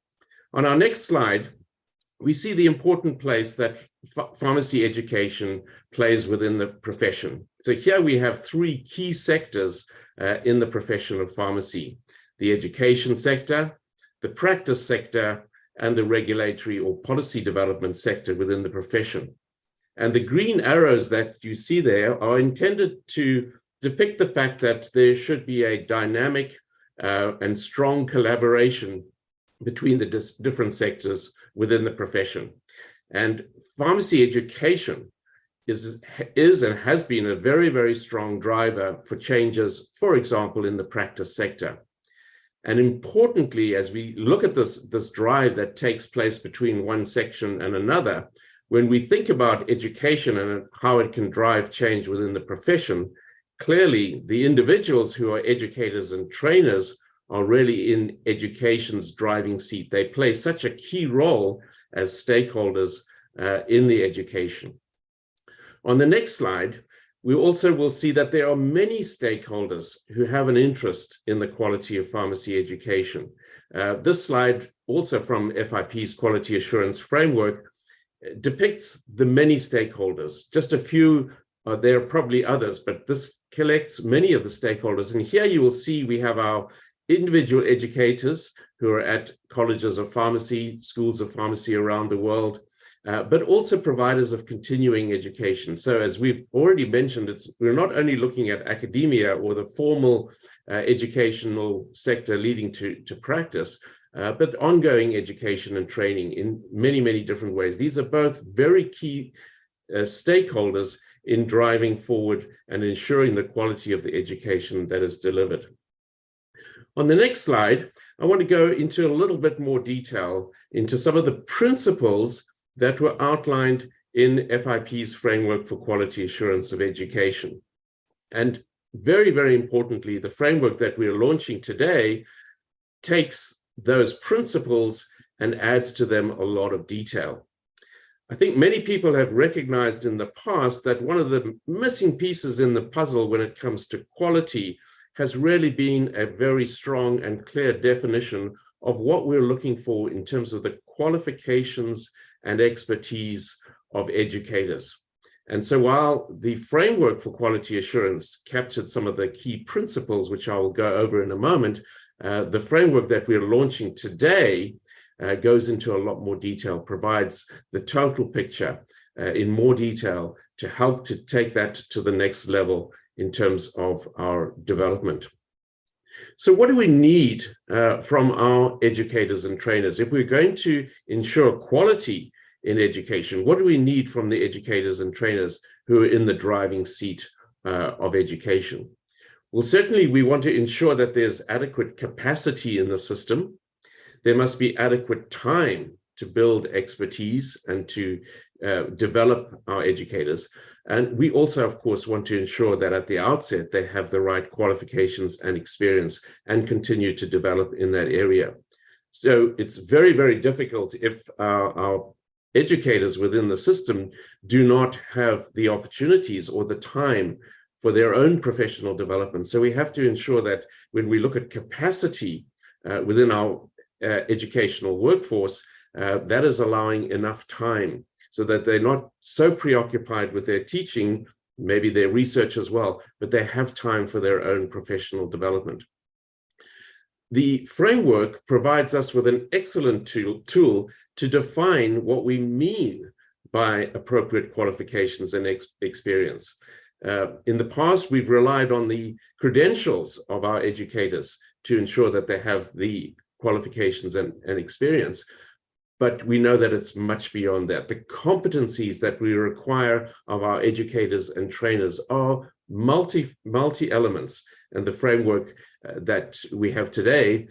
On our next slide, we see the important place that pharmacy education plays within the profession. So here we have three key sectors in the profession of pharmacy: the education sector, the practice sector, and the regulatory or policy development sector within the profession. And the green arrows that you see there are intended to depict the fact that there should be a dynamic and strong collaboration between the different sectors within the profession. And pharmacy education is and has been a very, very strong driver for changes, for example, in the practice sector. And importantly, as we look at this drive that takes place between one section and another, when we think about education and how it can drive change within the profession, clearly the individuals who are educators and trainers are really in education's driving seat. They play such a key role as stakeholders in the education. On the next slide, we also will see that there are many stakeholders who have an interest in the quality of pharmacy education. This slide, also from FIP's quality assurance framework, depicts the many stakeholders. Just a few, there are probably others, but this collects many of the stakeholders. And here you will see we have our individual educators who are at colleges of pharmacy, schools of pharmacy around the world, but also providers of continuing education. So as we've already mentioned, we're not only looking at academia or the formal educational sector leading to practice, but ongoing education and training in many, many different ways. These are both very key stakeholders in driving forward and ensuring the quality of the education that is delivered. On the next slide, I want to go into a little bit more detail into some of the principles that were outlined in FIP's framework for quality assurance of education. And very, very importantly, the framework that we're launching today takes those principles and adds to them a lot of detail. I think many people have recognized in the past that one of the missing pieces in the puzzle when it comes to quality has really been a very strong and clear definition of what we're looking for in terms of the qualifications and expertise of educators. And so while the framework for quality assurance captured some of the key principles, which I will go over in a moment, the framework that we're launching today goes into a lot more detail, provides the total picture in more detail to help to take that to the next level in terms of our development. So what do we need from our educators and trainers? If we're going to ensure quality in education, what do we need from the educators and trainers who are in the driving seat of education? Well, certainly we want to ensure that there's adequate capacity in the system. There must be adequate time to build expertise and to develop our educators. And we also, of course, want to ensure that at the outset, they have the right qualifications and experience and continue to develop in that area. So it's very, very difficult if our educators within the system do not have the opportunities or the time for their own professional development. So we have to ensure that when we look at capacity within our educational workforce, that is allowing enough time so that they're not so preoccupied with their teaching, maybe their research as well, but they have time for their own professional development. The framework provides us with an excellent tool to define what we mean by appropriate qualifications and experience. In the past, we've relied on the credentials of our educators to ensure that they have the qualifications and experience. But we know that it's much beyond that. The competencies that we require of our educators and trainers are multi elements, and the framework that we have today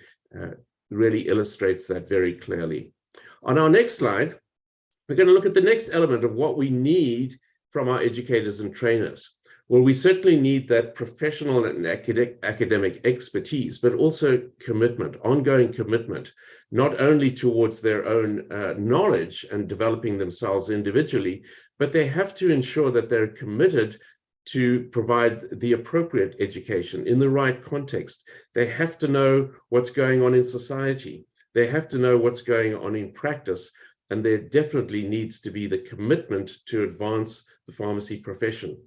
really illustrates that very clearly. On our next slide, we're going to look at the next element of what we need from our educators and trainers. Well, we certainly need that professional and academic expertise, but also commitment, ongoing commitment, not only towards their own knowledge and developing themselves individually, but they have to ensure that they're committed to provide the appropriate education in the right context. They have to know what's going on in society. They have to know what's going on in practice. And there definitely needs to be the commitment to advance the pharmacy profession.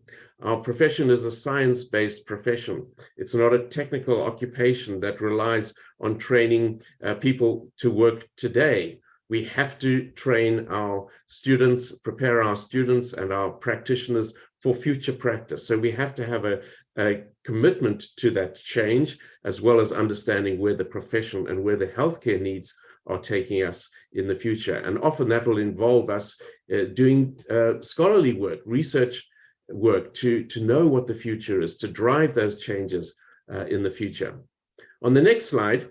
Our profession is a science-based profession. It's not a technical occupation that relies on training people to work today. We have to train our students, prepare our students and our practitioners for future practice. So we have to have a commitment to that change, as well as understanding where the profession and where the healthcare needs are taking us in the future. And often that will involve us doing scholarly work, research work to know what the future is, to drive those changes in the future. On the next slide,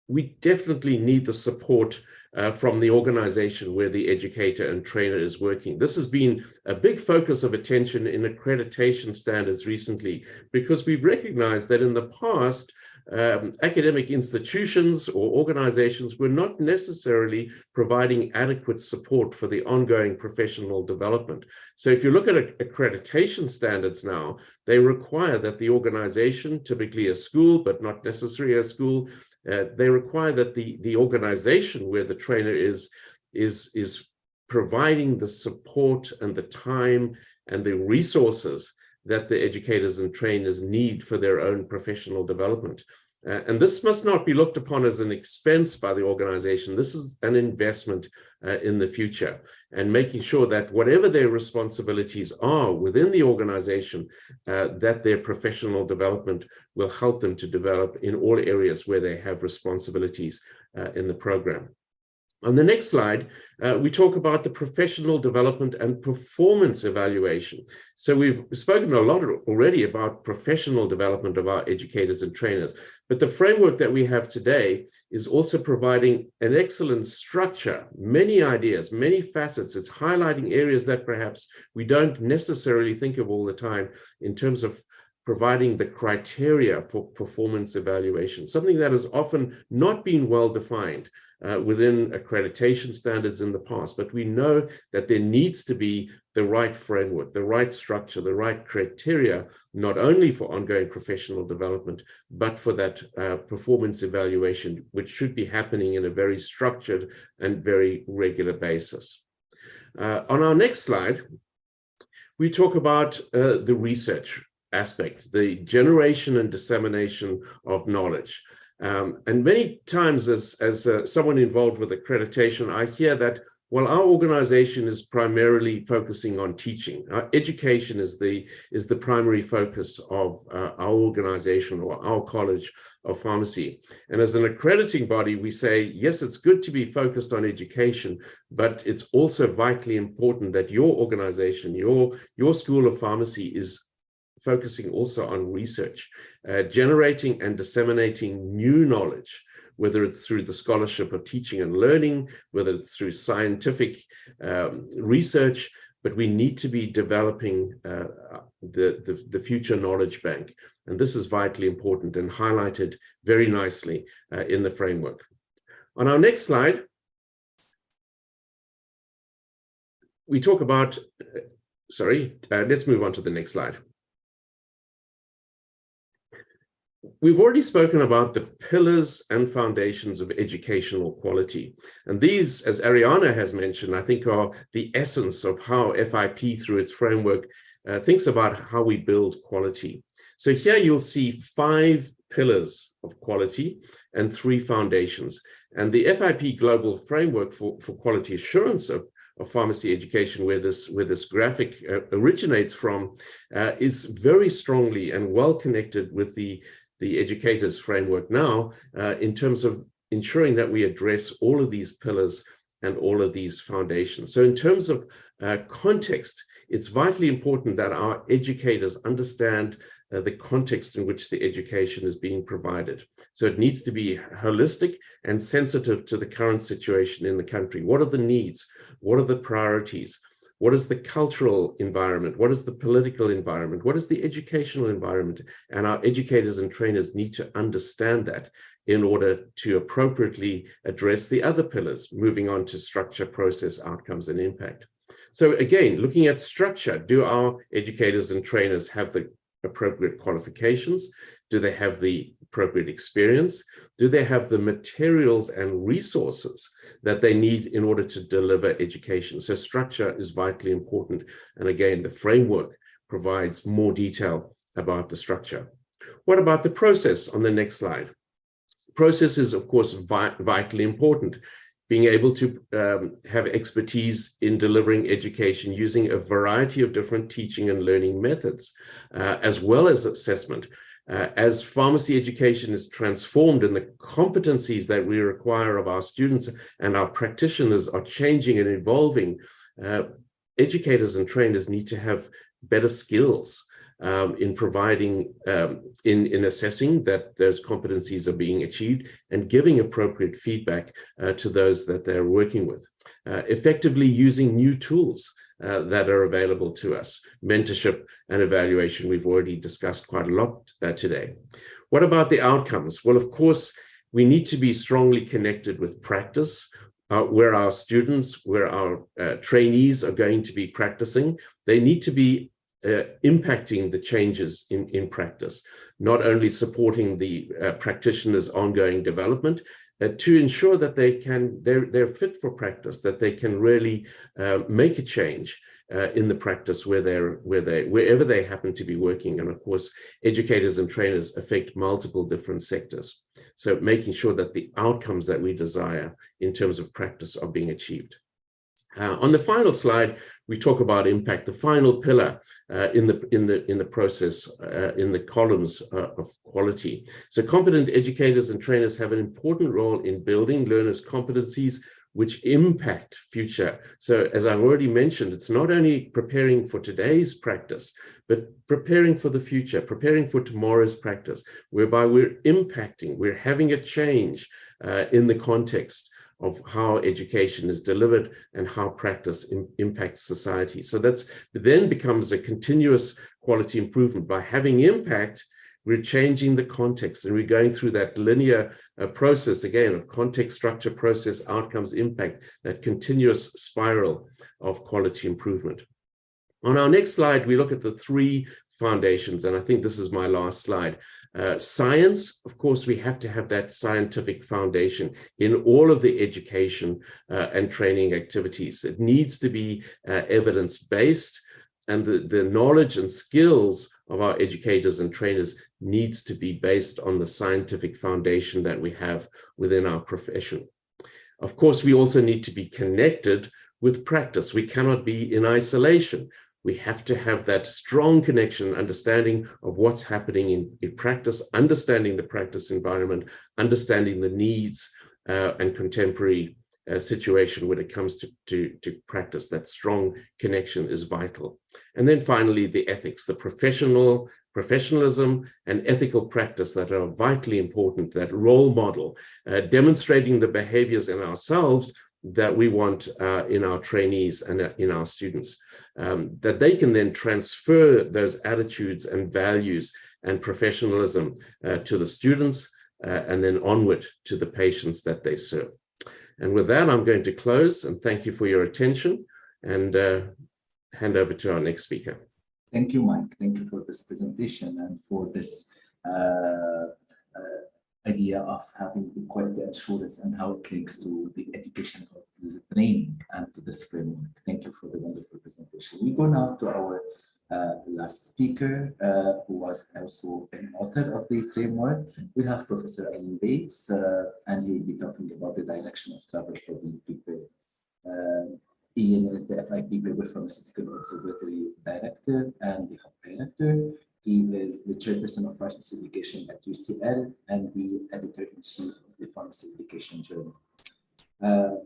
we definitely need the support from the organization where the educator and trainer is working. This has been a big focus of attention in accreditation standards recently, because we've recognized that in the past, academic institutions or organizations were not necessarily providing adequate support for the ongoing professional development. So if you look at accreditation standards now, they require that the organization, typically a school, but not necessarily a school, they require that the organization where the trainer is providing the support and the time and the resources that the educators and trainers need for their own professional development. And this must not be looked upon as an expense by the organization. This is an investment in the future, and making sure that whatever their responsibilities are within the organization, that their professional development will help them to develop in all areas where they have responsibilities in the program. On the next slide, we talk about the professional development and performance evaluation. So we've spoken a lot already about professional development of our educators and trainers, but the framework that we have today is also providing an excellent structure, many ideas, many facets. It's highlighting areas that perhaps we don't necessarily think of all the time in terms of providing the criteria for performance evaluation, something that has often not been well defined within accreditation standards in the past. But we know that there needs to be the right framework, the right structure, the right criteria, not only for ongoing professional development, but for that performance evaluation, which should be happening in a very structured and very regular basis. On our next slide, we talk about the research aspect, the generation and dissemination of knowledge. And many times as someone involved with accreditation, I hear that, well, our organization is primarily focusing on teaching. Education is the primary focus of our organization or our College of Pharmacy. And as an accrediting body, we say, yes, it's good to be focused on education, but it's also vitally important that your organization, your School of Pharmacy is focusing also on research, generating and disseminating new knowledge, whether it's through the scholarship of teaching and learning, whether it's through scientific research, but we need to be developing the future knowledge bank. And this is vitally important and highlighted very nicely in the framework. On our next slide, we talk about, let's move on to the next slide. We've already spoken about the pillars and foundations of educational quality. And these, as Ariana has mentioned, I think are the essence of how FIP, through its framework, thinks about how we build quality. So here you'll see 5 pillars of quality and 3 foundations. And the FIP Global Framework for Quality Assurance of pharmacy education, where this graphic originates from, is very strongly and well connected with the educators framework now, in terms of ensuring that we address all of these pillars and all of these foundations. So in terms of context, it's vitally important that our educators understand the context in which the education is being provided. So it needs to be holistic and sensitive to the current situation in the country. What are the needs? What are the priorities? What is the cultural environment? What is the political environment? What is the educational environment? And our educators and trainers need to understand that in order to appropriately address the other pillars, moving on to structure, process, outcomes, and impact. So again, looking at structure, do our educators and trainers have the appropriate qualifications? Do they have the appropriate experience? Do they have the materials and resources that they need in order to deliver education? So structure is vitally important. And again, the framework provides more detail about the structure. What about the process on the next slide? Process is, of course, vitally important. Being able to have expertise in delivering education using a variety of different teaching and learning methods, as well as assessment. As pharmacy education is transformed and the competencies that we require of our students and our practitioners are changing and evolving, educators and trainers need to have better skills in providing, in assessing that those competencies are being achieved and giving appropriate feedback to those that they're working with. Effectively using new tools that are available to us. Mentorship and evaluation, we've already discussed quite a lot today. What about the outcomes? Well, of course, we need to be strongly connected with practice, where our students, where our trainees are going to be practicing. They need to be impacting the changes in practice, not only supporting the practitioners' ongoing development, to ensure that they're fit for practice, that they can really make a change in the practice wherever they happen to be working. And of course, educators and trainers affect multiple different sectors. So making sure that the outcomes that we desire in terms of practice are being achieved. On the final slide, we talk about impact, the final pillar in the process, in the columns of quality. So competent educators and trainers have an important role in building learners' competencies which impact future. So as I've already mentioned, it's not only preparing for today's practice, but preparing for the future, preparing for tomorrow's practice, whereby we're impacting, we're having a change in the context of how education is delivered and how practice impacts society. So that's then becomes a continuous quality improvement. By having impact, we're changing the context, and we're going through that linear process again of context, structure, process, outcomes, impact, that continuous spiral of quality improvement. On our next slide, we look at the three foundations, and I think this is my last slide. Science, of course, we have to have that scientific foundation in all of the education and training activities. It needs to be evidence-based, and the knowledge and skills of our educators and trainers needs to be based on the scientific foundation that we have within our profession. Of course, we also need to be connected with practice. We cannot be in isolation. We have to have that strong connection, understanding of what's happening in practice, understanding the practice environment, understanding the needs and contemporary situation when it comes to practice. That strong connection is vital. And then finally, the ethics, the professionalism and ethical practice that are vitally important, that role model, demonstrating the behaviors in ourselves that we want in our trainees and in our students, that they can then transfer those attitudes and values and professionalism to the students and then onward to the patients that they serve. And with that, I'm going to close and thank you for your attention and hand over to our next speaker. Thank you, Mike. Thank you for this presentation and for this idea of having the quality assurance and how it links to the education, to the training, and to this framework. Thank you for the wonderful presentation. We go now to our last speaker, who was also an author of the framework. We have Professor Ian Bates, and he will be talking about the direction of travel for being prepared. Ian is the FIP Global Pharmaceutical Observatory Director and the Hub Director. He is the chairperson of Pharmacy Education at UCL and the editor-in-chief of the Pharmacy Education Journal.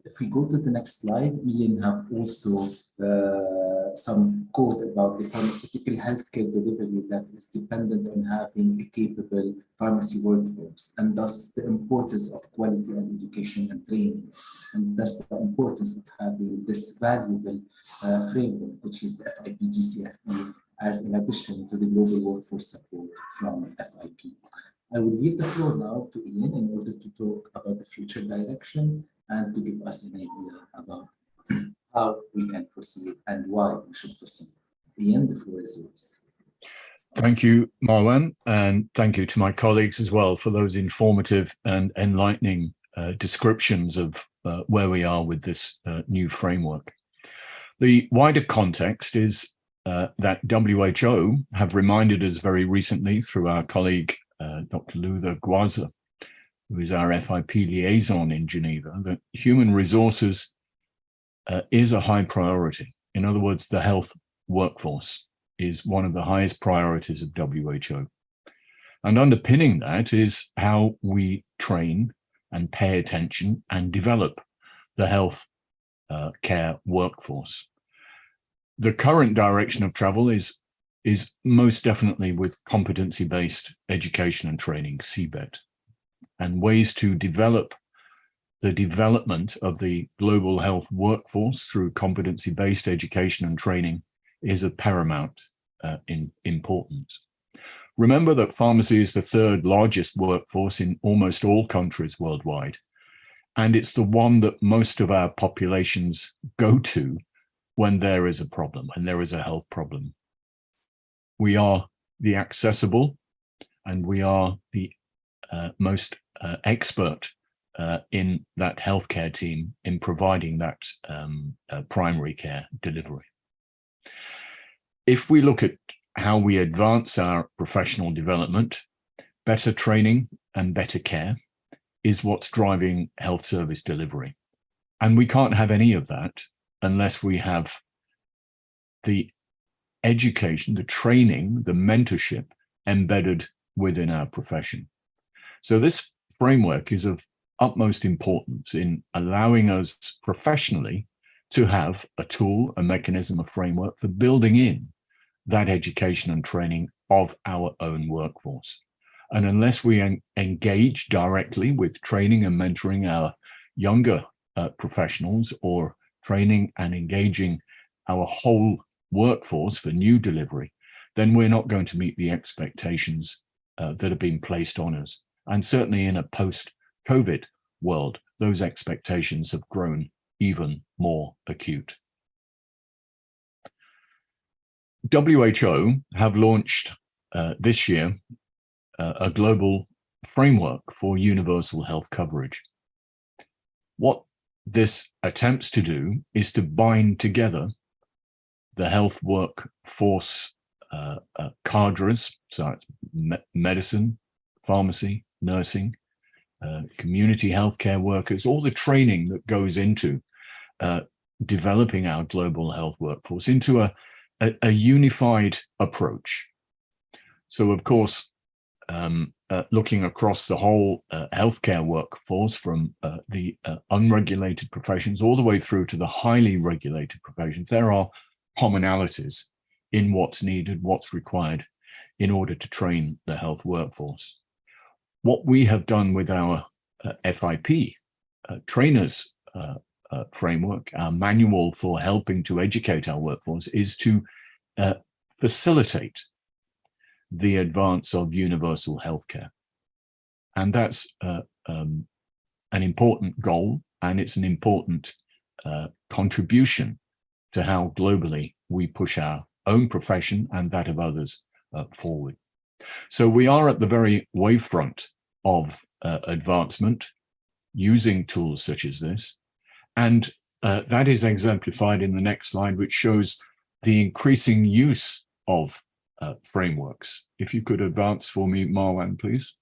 If we go to the next slide, Ian have also some quote about the pharmaceutical healthcare delivery that is dependent on having a capable pharmacy workforce, and thus the importance of quality and education and training, and thus the importance of having this valuable framework, which is the FIP-GCFE, as in addition to the global workforce support from FIP. I will leave the floor now to Ian in order to talk about the future direction and to give us an idea about how we can proceed and why we should proceed. Ian, the floor is yours. Thank you, Marwan, and thank you to my colleagues as well for those informative and enlightening descriptions of where we are with this new framework. The wider context is that WHO have reminded us very recently through our colleague, Dr. Luther Gwaza, who is our FIP liaison in Geneva, that human resources is a high priority. In other words, the health workforce is one of the highest priorities of WHO. And underpinning that is how we train and pay attention and develop the health care workforce. The current direction of travel is most definitely with competency-based education and training, CBET, and ways to develop the development of the global health workforce through competency-based education and training is of paramount importance. Remember that pharmacy is the third largest workforce in almost all countries worldwide, and it's the one that most of our populations go to when there is a problem, when there is a health problem. We are the accessible and we are the most expert in that healthcare team in providing that primary care delivery. If we look at how we advance our professional development, better training and better care is what's driving health service delivery. And we can't have any of that unless we have the education, the training, the mentorship embedded within our profession. So this framework is of utmost importance in allowing us professionally to have a tool, a mechanism, a framework for building in that education and training of our own workforce. And unless we engage directly with training and mentoring our younger professionals, or training and engaging our whole workforce for new delivery, then we're not going to meet the expectations that have been placed on us. And certainly in a post-COVID world, those expectations have grown even more acute. WHO have launched this year a global framework for universal health coverage. What this attempts to do is to bind together the health workforce cadres, so it's medicine, pharmacy, nursing, community healthcare workers, all the training that goes into developing our global health workforce into a unified approach. So, of course, looking across the whole healthcare workforce from the unregulated professions all the way through to the highly regulated professions, there are commonalities in what's needed, what's required in order to train the health workforce. What we have done with our FIP trainers framework, our manual for helping to educate our workforce, is to facilitate the advance of universal healthcare. And that's an important goal, and it's an important contribution to how globally we push our own profession and that of others forward. So we are at the very wavefront of advancement using tools such as this. And that is exemplified in the next slide, which shows the increasing use of frameworks. If you could advance for me, Marwan, please.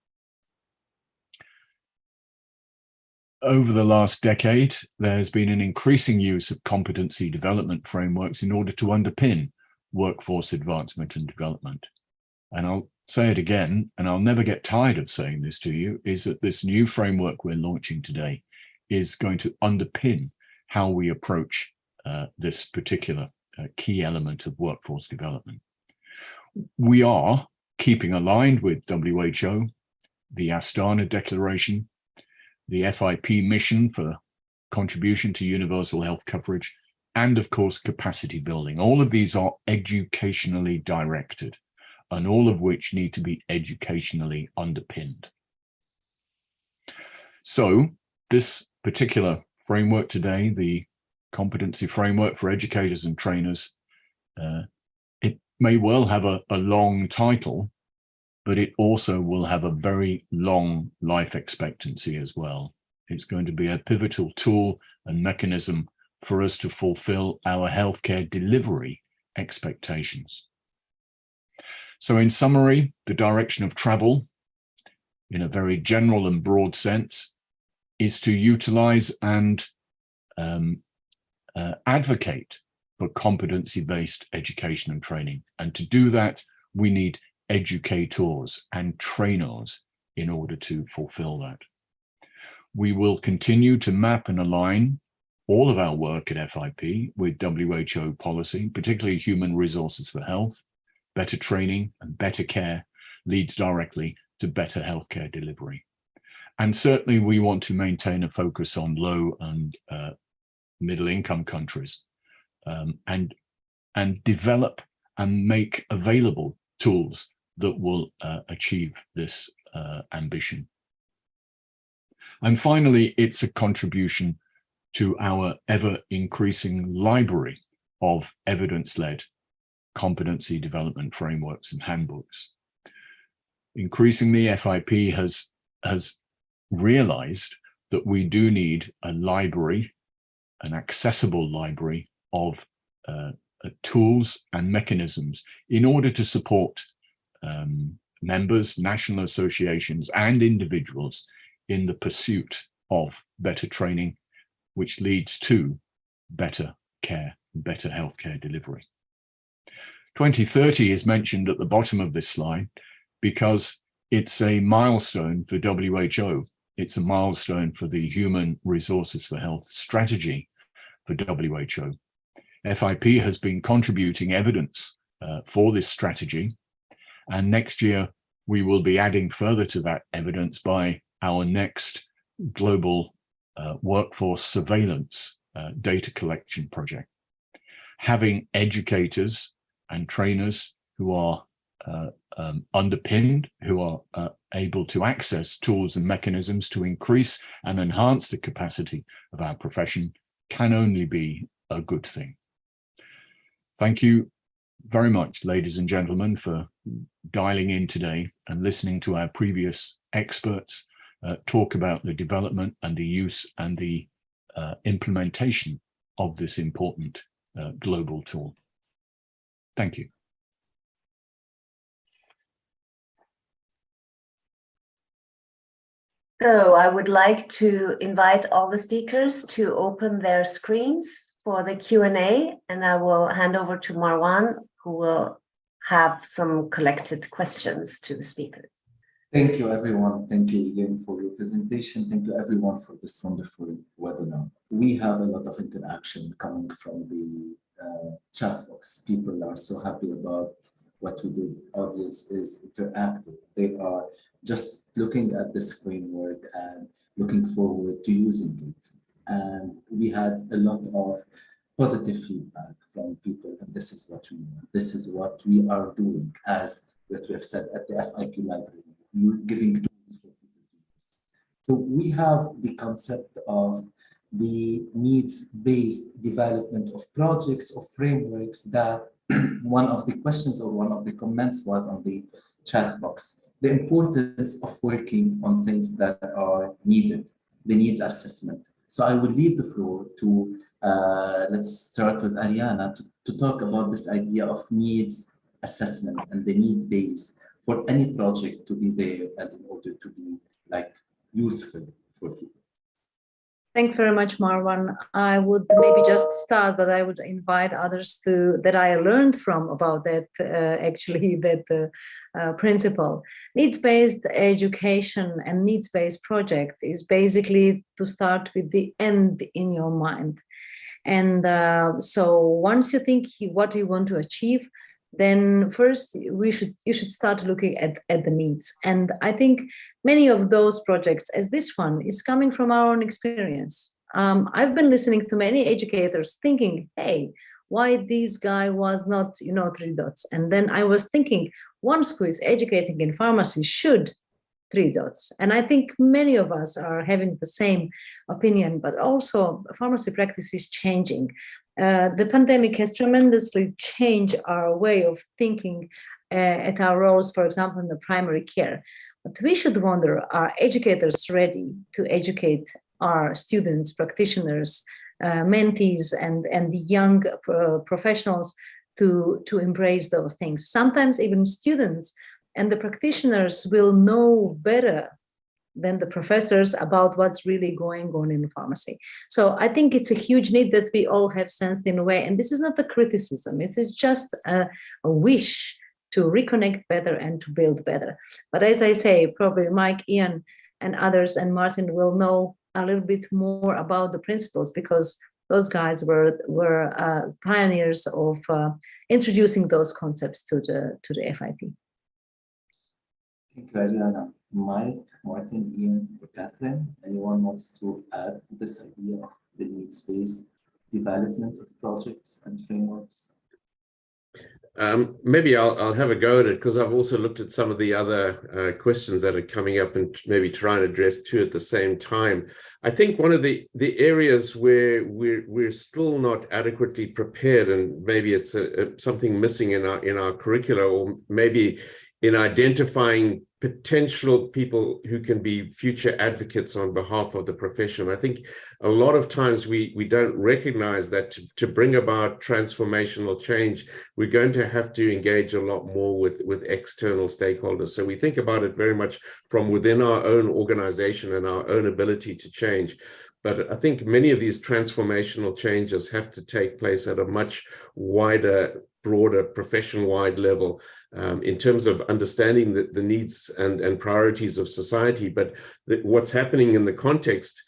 Over the last decade, there's been an increasing use of competency development frameworks in order to underpin workforce advancement and development. And I'll say it again, and I'll never get tired of saying this to you, is that this new framework we're launching today is going to underpin how we approach this particular key element of workforce development. We are keeping aligned with WHO, the Astana Declaration, the FIP mission for contribution to universal health coverage, and of course, capacity building. All of these are educationally directed, and all of which need to be educationally underpinned. So this particular framework today, the competency framework for educators and trainers, it may well have a long title, but it also will have a very long life expectancy as well. It's going to be a pivotal tool and mechanism for us to fulfill our healthcare delivery expectations. So in summary, the direction of travel, in a very general and broad sense, is to utilize and advocate for competency-based education and training. And to do that, we need educators and trainers in order to fulfill that. We will continue to map and align all of our work at FIP with WHO policy, particularly human resources for health. Better training and better care leads directly to better healthcare delivery. And certainly we want to maintain a focus on low and middle income countries and develop and make available tools that will achieve this ambition. And finally, it's a contribution to our ever increasing library of evidence-led competency development frameworks and handbooks. Increasingly, FIP has realized that we do need a library, an accessible library of tools and mechanisms in order to support members, national associations, and individuals in the pursuit of better training, which leads to better care, better healthcare delivery. 2030 is mentioned at the bottom of this slide because it's a milestone for WHO. It's a milestone for the Human Resources for Health strategy for WHO. FIP has been contributing evidence for this strategy, and next year we will be adding further to that evidence by our next global workforce surveillance data collection project. Having educators and trainers who are underpinned, who are able to access tools and mechanisms to increase and enhance the capacity of our profession can only be a good thing. Thank you very much, ladies and gentlemen, for dialing in today and listening to our previous experts talk about the development and the use and the implementation of this important global tool. Thank you. So I would like to invite all the speakers to open their screens for the Q&A, and I will hand over to Marwan, who will have some collected questions to the speakers. Thank you, everyone. Thank you again for your presentation. Thank you, everyone, for this wonderful webinar. We have a lot of interaction coming from the chat box. People are so happy about what we do. Audience is interactive. They are just looking at this framework and looking forward to using it. And we had a lot of positive feedback from people, and this is what we want. This is what we are doing, as what we have said at the FIP library. You're giving tools for people to use. So we have the concept of the needs-based development of projects, of frameworks, that one of the questions or one of the comments was on the chat box. The importance of working on things that are needed, the needs assessment. So I will leave the floor to, let's start with Ariana to talk about this idea of needs assessment and the need base for any project to be there and in order to be like useful for people. Thanks very much, Marwan. I would maybe just start, but I would invite others to that I learned from about that, principle. Needs-based education and needs-based project is basically to start with the end in your mind. And so once you think what you want to achieve, then first you should start looking at the needs. And I think many of those projects, as this one, is coming from our own experience. I've been listening to many educators thinking, hey, why this guy was not, 3 dots? And then I was thinking, one school is educating in pharmacy should 3 dots. And I think many of us are having the same opinion, but also pharmacy practice is changing. The pandemic has tremendously changed our way of thinking at our roles, for example, in the primary care. But we should wonder, are educators ready to educate our students, practitioners, mentees, and the young professionals to embrace those things? Sometimes even students and the practitioners will know better than the professors about what's really going on in pharmacy. So I think it's a huge need that we all have sensed in a way. And this is not a criticism, it is just a wish to reconnect better and to build better. But as I say, probably Mike, Ian, and others, and Martin will know a little bit more about the principles, because those guys were pioneers of introducing those concepts to the FIP. Thank you, Ariana. Mike, Martin, Ian, or Catherine, anyone wants to add to this idea of the needs-based development of projects and frameworks? Maybe I'll have a go at it, because I've also looked at some of the other questions that are coming up and maybe try and address two at the same time. I think one of the areas where we're still not adequately prepared, and maybe it's something missing in our curricula, or maybe in identifying potential people who can be future advocates on behalf of the profession. I think a lot of times we don't recognize that to bring about transformational change, we're going to have to engage a lot more with external stakeholders. So we think about it very much from within our own organization and our own ability to change. But I think many of these transformational changes have to take place at a much wider, broader, profession-wide level, in terms of understanding the needs and priorities of society. But what's happening in the context,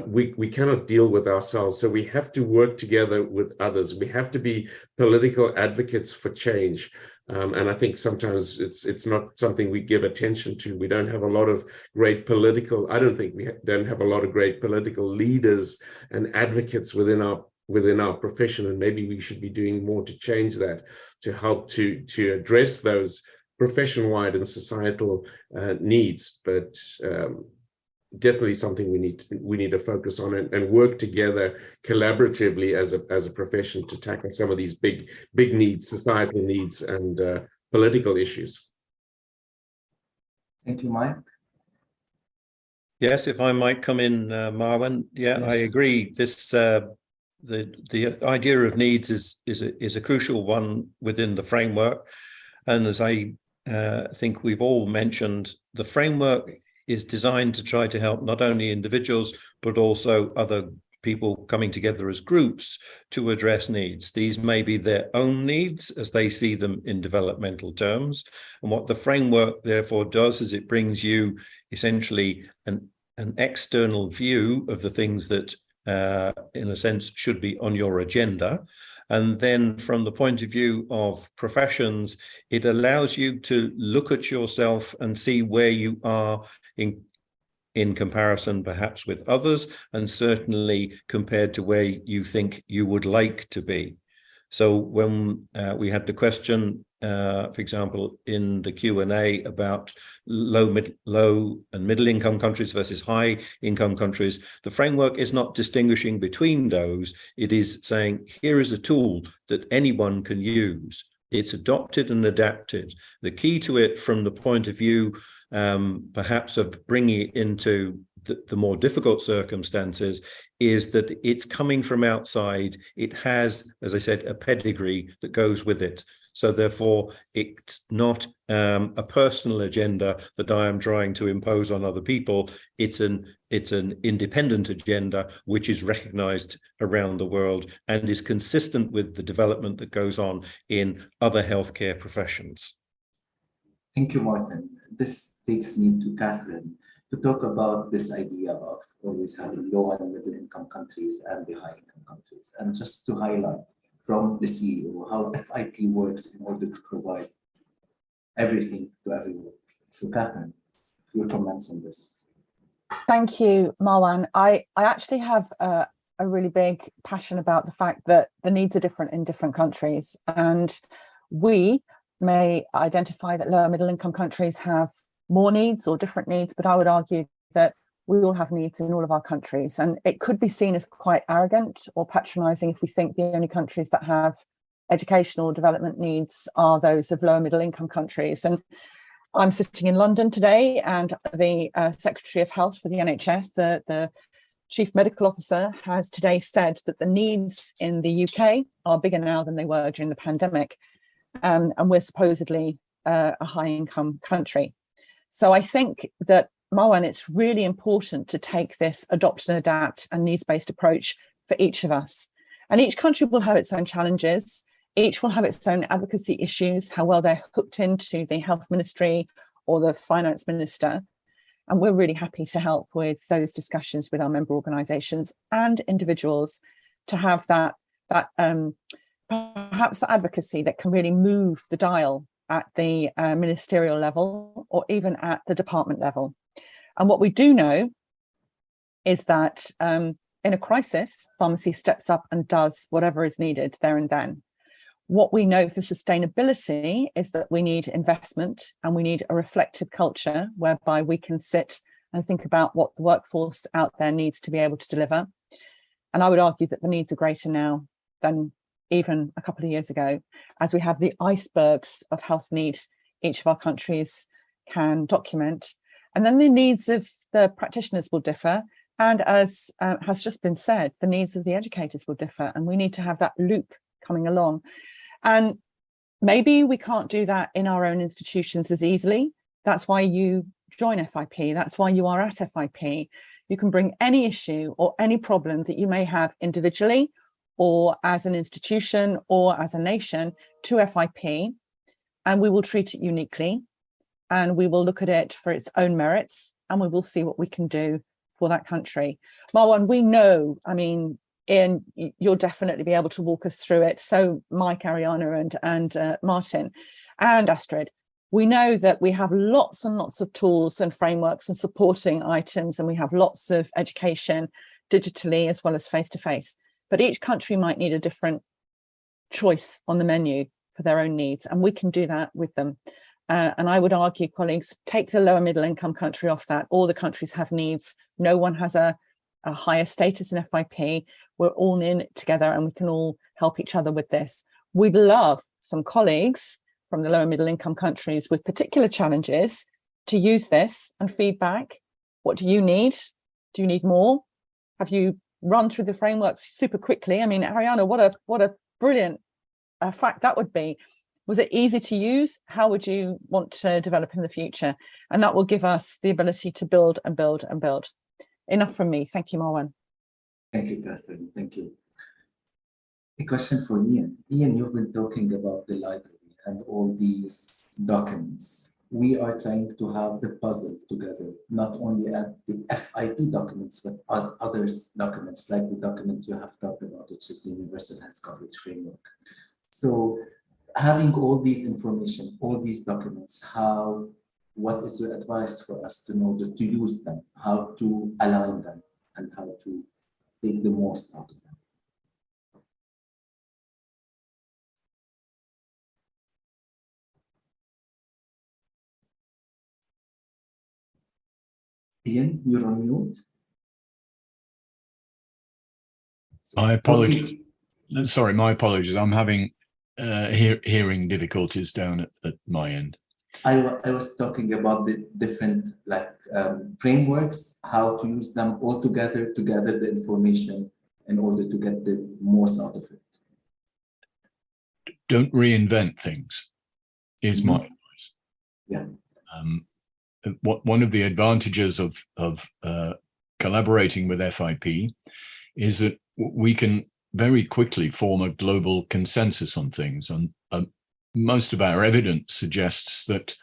we cannot deal with ourselves. So we have to work together with others. We have to be political advocates for change. And I think sometimes it's not something we give attention to. We don't have a lot of great political, I don't think we don't have a lot of great political leaders and advocates within our within our profession, and maybe we should be doing more to change that, to help to address those profession-wide and societal needs. But definitely something we need to focus on and work together collaboratively as a profession to tackle some of these big needs, societal needs, and political issues. Thank you, Mike. Yes, if I might come in, Marwan. Yeah, Yes. I agree. This the idea of needs is a crucial one within the framework, and as I think we've all mentioned, the framework is designed to try to help not only individuals but also other people coming together as groups to address needs. These may be their own needs as they see them in developmental terms. And what the framework therefore does is it brings you essentially an external view of the things that in a sense should be on your agenda. And then from the point of view of professions, it allows you to look at yourself and see where you are in comparison perhaps with others, and certainly compared to where you think you would like to be. So when we had the question, for example, in the Q&A about low and middle income countries versus high income countries, the framework is not distinguishing between those. It is saying, here is a tool that anyone can use. It's adopted and adapted. The key to it from the point of view perhaps of bringing it into the more difficult circumstances is that it's coming from outside. It has, as I said, a pedigree that goes with it. So therefore, it's not a personal agenda that I am trying to impose on other people. It's an independent agenda which is recognized around the world and is consistent with the development that goes on in other healthcare professions. Thank you, Martin. This takes me to Catherine to talk about this idea of always having low and middle income countries and the high income countries. And just to highlight from the CEO how FIP works in order to provide everything to everyone. So Catherine, your comments on this. Thank you, Marwan. I actually have a really big passion about the fact that the needs are different in different countries. And we may identify that lower middle income countries have more needs or different needs, but I would argue that we all have needs in all of our countries. And it could be seen as quite arrogant or patronizing if we think the only countries that have educational development needs are those of lower middle income countries. And I'm sitting in London today, and the Secretary of Health for the NHS, the Chief Medical Officer, has today said that the needs in the UK are bigger now than they were during the pandemic. And we're supposedly a high income country. So I think that, Marwan, it's really important to take this adopt and adapt and needs-based approach for each of us. And each country will have its own challenges. Each will have its own advocacy issues, how well they're hooked into the health ministry or the finance minister. And we're really happy to help with those discussions with our member organisations and individuals to have that perhaps the advocacy that can really move the dial at the ministerial level or even at the department level. And what we do know is that in a crisis, pharmacy steps up and does whatever is needed there and then. What we know for sustainability is that we need investment and we need a reflective culture whereby we can sit and think about what the workforce out there needs to be able to deliver. And I would argue that the needs are greater now than even a couple of years ago, as we have the icebergs of health need each of our countries can document. And then the needs of the practitioners will differ. And as has just been said, the needs of the educators will differ. And we need to have that loop coming along. And maybe we can't do that in our own institutions as easily. That's why you join FIP. That's why you are at FIP. You can bring any issue or any problem that you may have individually or as an institution or as a nation to FIP, and we will treat it uniquely, and we will look at it for its own merits, and we will see what we can do for that country. Marwan, we know, I mean, Ian, you'll definitely be able to walk us through it. So Mike, Ariana and Martin and Astrid, we know that we have lots and lots of tools and frameworks and supporting items, and we have lots of education digitally as well as face-to-face. but each country might need a different choice on the menu for their own needs, and we can do that with them. And I would argue, colleagues, take the lower middle income country off that. All the countries have needs. No one has a higher status in FIP. We're all in it together and we can all help each other with this. We'd love some colleagues from the lower middle income countries with particular challenges to use this and feedback. What do you need? Do you need more? Have you run through the frameworks super quickly? I mean, Ariana, what a brilliant fact that would be. Was it easy to use? How would you want to develop in the future? And that will give us the ability to build and build and build. Enough from me. Thank you, Marwan. Thank you, Catherine. Thank you. A question for Ian. Ian, you've been talking about the library and all these documents. We are trying to have the puzzle together, not only at the FIP documents, but other documents like the document you have talked about, which is the Universal Health Coverage Framework. So having all these information, all these documents, what is your advice for us to know to use them, how to align them, and how to take the most out of them? Ian, you're on mute. My apologies. Sorry, my apologies. I'm having hearing difficulties down at my end. I was talking about the different frameworks, how to use them all together to gather the information in order to get the most out of it. Don't reinvent things is my advice. Yeah. One of the advantages of collaborating with FIP is that we can very quickly form a global consensus on things, and most of our evidence suggests that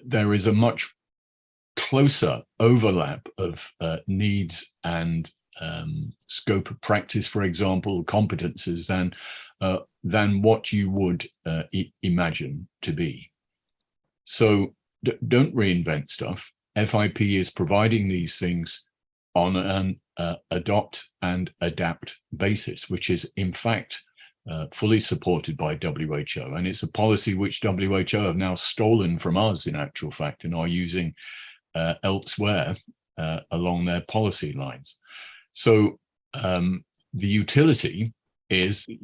there is a much closer overlap of needs and scope of practice, for example, competences, than what you would imagine to be. So don't reinvent stuff. FIP is providing these things on an adopt and adapt basis, which is in fact fully supported by WHO. And it's a policy which WHO have now stolen from us in actual fact and are using elsewhere along their policy lines. So the utility is that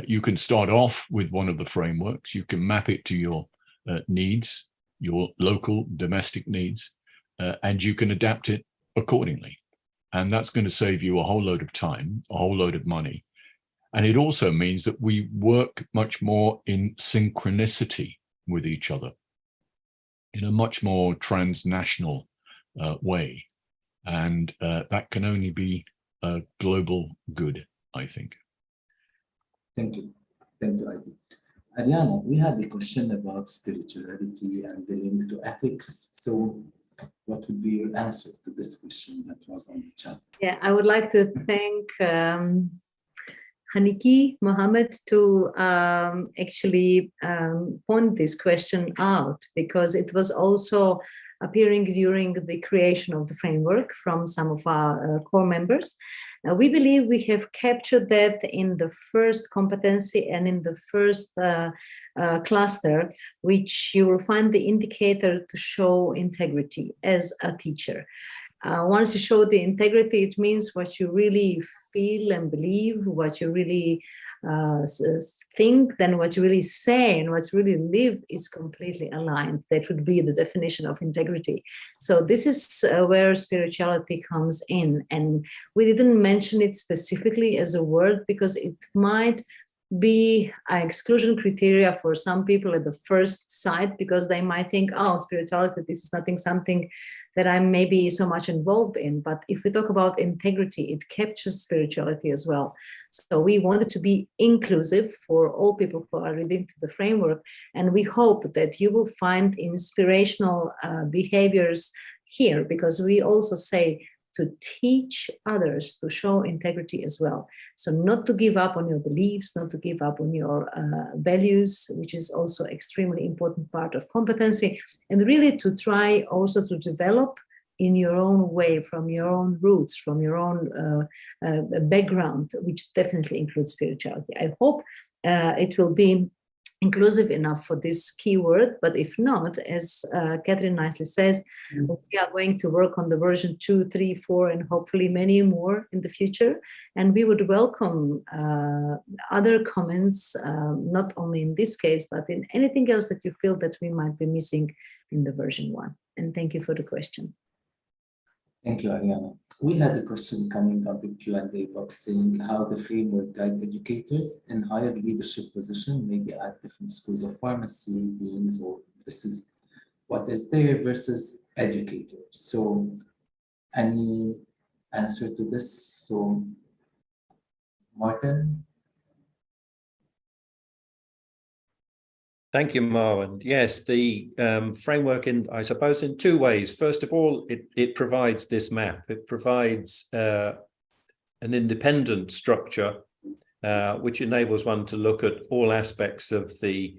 you can start off with one of the frameworks, you can map it to your needs, your local domestic needs, and you can adapt it accordingly. And that's going to save you a whole load of time, a whole load of money. And it also means that we work much more in synchronicity with each other in a much more transnational way. And that can only be a global good, I think. Thank you. Thank you, Ivy. Ariana, we had a question about spirituality and the link to ethics. So what would be your answer to this question that was on the chat? Yeah, I would like to thank Haniki Mohammed to actually point this question out, because it was also appearing during the creation of the framework from some of our core members. We believe we have captured that in the first competency and in the first cluster, which you will find the indicator to show integrity as a teacher. Once you show the integrity, it means what you really feel and believe, what you really think, then what you really say and what you really live is completely aligned. That would be the definition of integrity. So this is where spirituality comes in. And we didn't mention it specifically as a word because it might be an exclusion criteria for some people at the first sight, because they might think, oh, spirituality, this is something that I'm maybe so much involved in. But if we talk about integrity, it captures spirituality as well. So we wanted to be inclusive for all people who are reading to the framework. And we hope that you will find inspirational behaviors here, because we also say to teach others to show integrity as well. So not to give up on your beliefs, not to give up on your values, which is also extremely important part of competency, and really to try also to develop in your own way, from your own roots, from your own background, which definitely includes spirituality. I hope it will be inclusive enough for this keyword, but if not, as Catherine nicely says, we are going to work on the version 2, 3, 4, and hopefully many more in the future. And we would welcome other comments, not only in this case, but in anything else that you feel that we might be missing in the version 1. And thank you for the question. Thank you, Ariana. We had a question coming up in Q&A box saying how the framework guide educators in higher leadership position, maybe at different schools of pharmacy, deans, or this is what is there versus educators. So any answer to this? So Martin? Thank you, Marwan. Yes, the framework, I suppose, in two ways. First of all, it provides this map. It provides an independent structure, which enables one to look at all aspects of the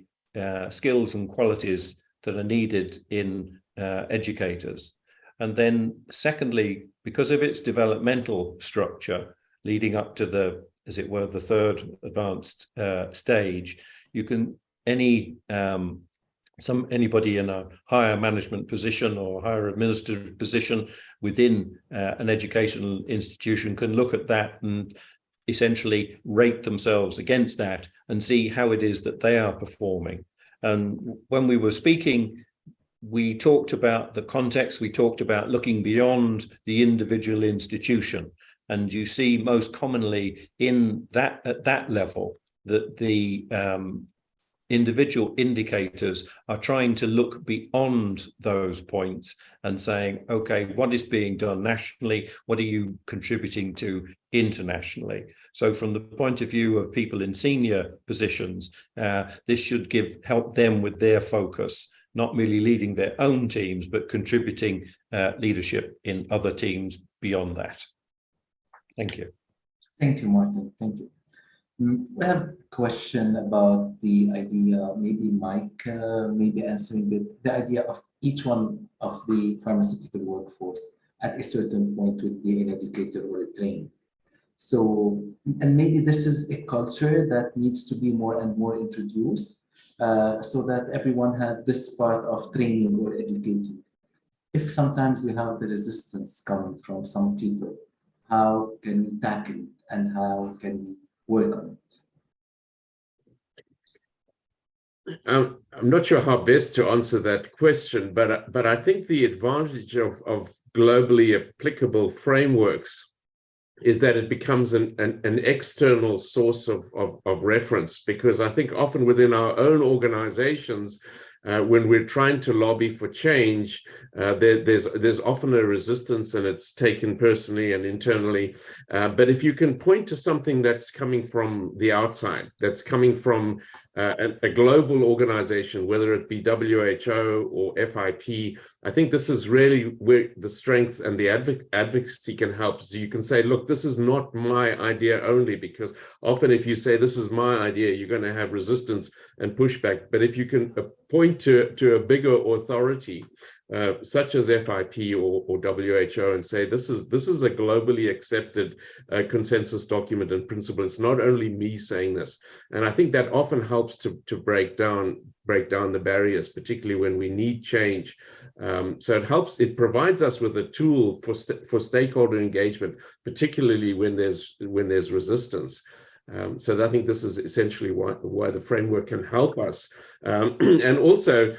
skills and qualities that are needed in educators. And then secondly, because of its developmental structure, leading up to the, as it were, the third advanced stage, you can anybody in a higher management position or higher administrative position within an educational institution can look at that and essentially rate themselves against that and see how it is that they are performing. And when we were speaking, we talked about the context, we talked about looking beyond the individual institution. And you see most commonly in that, at that level, that the individual indicators are trying to look beyond those points and saying, okay, what is being done nationally? What are you contributing to internationally? So from the point of view of people in senior positions, this should help them with their focus, not merely leading their own teams, but contributing leadership in other teams beyond that. Thank you. Thank you, Martin. Thank you. We have a question about the idea, maybe Mike, maybe answering the idea of each one of the pharmaceutical workforce at a certain point would be an educator or a trainer. So, and maybe this is a culture that needs to be more and more introduced so that everyone has this part of training or educating. If sometimes we have the resistance coming from some people, how can we tackle it and how can we work on it? I'm not sure how best to answer that question, but I think the advantage of globally applicable frameworks is that it becomes an external source of reference, because I think often within our own organizations, when we're trying to lobby for change, there's often a resistance, and it's taken personally and internally. But if you can point to something that's coming from the outside, that's coming from a global organization, whether it be WHO or FIP, I think this is really where the strength and the advocacy can help. So you can say, look, this is not my idea only, because often if you say this is my idea, you're going to have resistance and pushback. But if you can point to a bigger authority, such as FIP or WHO, and say this is a globally accepted consensus document and principle. It's not only me saying this, and I think that often helps to break down the barriers, particularly when we need change. So it provides us with a tool for stakeholder engagement, particularly when there's resistance. So I think this is essentially why the framework can help us, and also,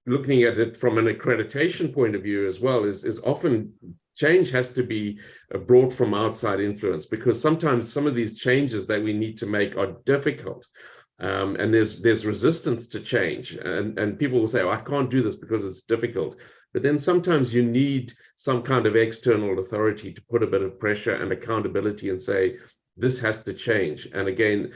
looking at it from an accreditation point of view as well, is often change has to be brought from outside influence, because sometimes some of these changes that we need to make are difficult, and there's resistance to change, and people will say, oh, I can't do this because it's difficult. But then sometimes you need some kind of external authority to put a bit of pressure and accountability and say, this has to change. And again,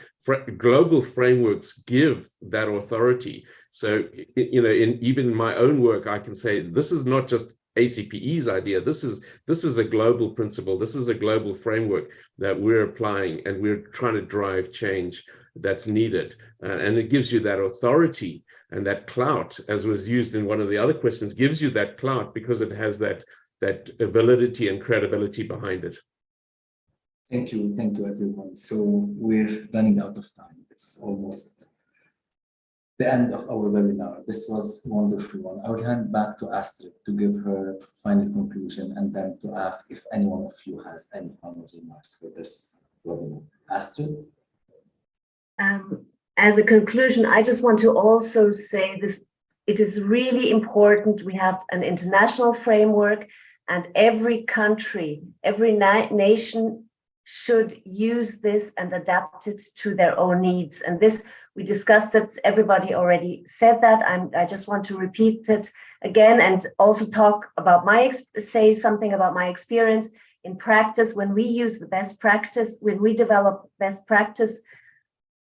global frameworks give that authority. So, even in my own work, I can say, this is not just ACPE's idea. This is a global principle. This is a global framework that we're applying, and we're trying to drive change that's needed. And it gives you that authority And that clout, as was used in one of the other questions, gives you that clout because it has that validity and credibility behind it. Thank you, everyone. So we're running out of time. It's almost the end of our webinar. This was a wonderful one. I will hand back to Astrid to give her final conclusion and then to ask if any one of you has any final remarks for this webinar. Astrid? As a conclusion, I just want to also say this, it is really important. We have an international framework, and every country, every nation should use this and adapt it to their own needs. And this, we discussed it, everybody already said that. I just want to repeat it again and also talk about say something about my experience in practice. When we use the best practice, when we develop best practice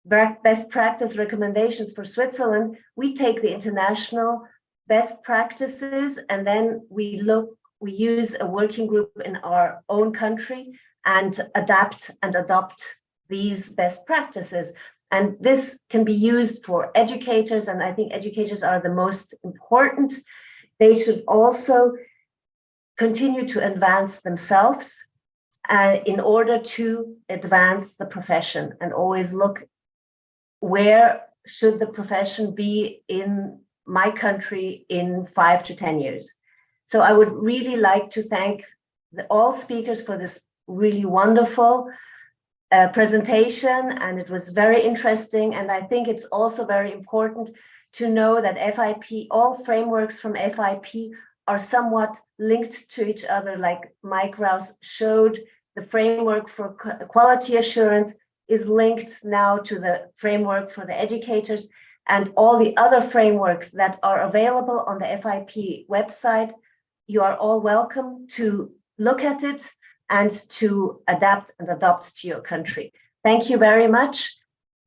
recommendations for Switzerland, we take the international best practices and then we use a working group in our own country and adapt and adopt these best practices. And this can be used for educators, and I think educators are the most important. They should also continue to advance themselves in order to advance the profession, and always look where should the profession be in my country in 5 to 10 years. So I would really like to thank all speakers for this really wonderful presentation, and it was very interesting. And I think it's also very important to know that FIP, all frameworks from FIP are somewhat linked to each other. Like Mike Rouse showed, the framework for quality assurance is linked now to the framework for the educators, and all the other frameworks that are available on the FIP website. You are all welcome to look at it and to adapt and adopt to your country. Thank you very much.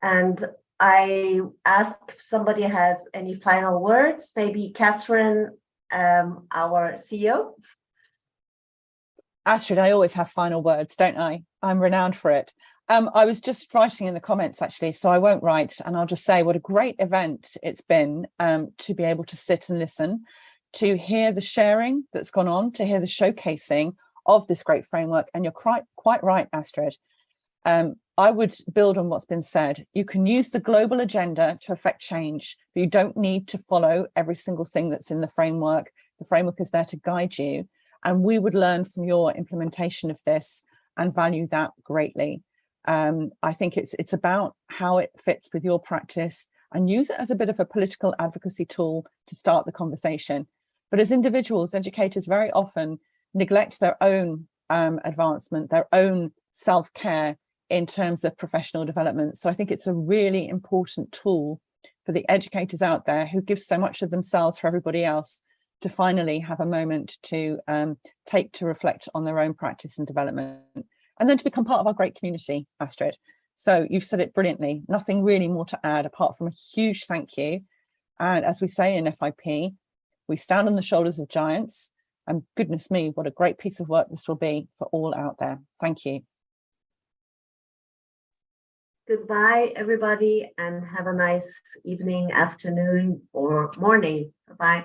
And I ask if somebody has any final words, maybe Catherine, our CEO. Astrid, I always have final words, don't I? I'm renowned for it. I was just writing in the comments, actually, so I won't write, and I'll just say what a great event it's been to be able to sit and listen, to hear the sharing that's gone on, to hear the showcasing of this great framework. And you're quite right, Astrid. I would build on what's been said. You can use the global agenda to affect change, but you don't need to follow every single thing that's in the framework. The framework is there to guide you, and we would learn from your implementation of this and value that greatly. I think it's about how it fits with your practice, and use it as a bit of a political advocacy tool to start the conversation. But as individuals, educators very often neglect their own advancement, their own self-care in terms of professional development. So I think it's a really important tool for the educators out there who give so much of themselves for everybody else to finally have a moment to take to reflect on their own practice and development, and then to become part of our great community, Astrid. So you've said it brilliantly. Nothing really more to add apart from a huge thank you. And as we say in FIP, we stand on the shoulders of giants, and goodness me, what a great piece of work this will be for all out there. Thank you. Goodbye, everybody, and have a nice evening, afternoon, or morning. Bye-bye.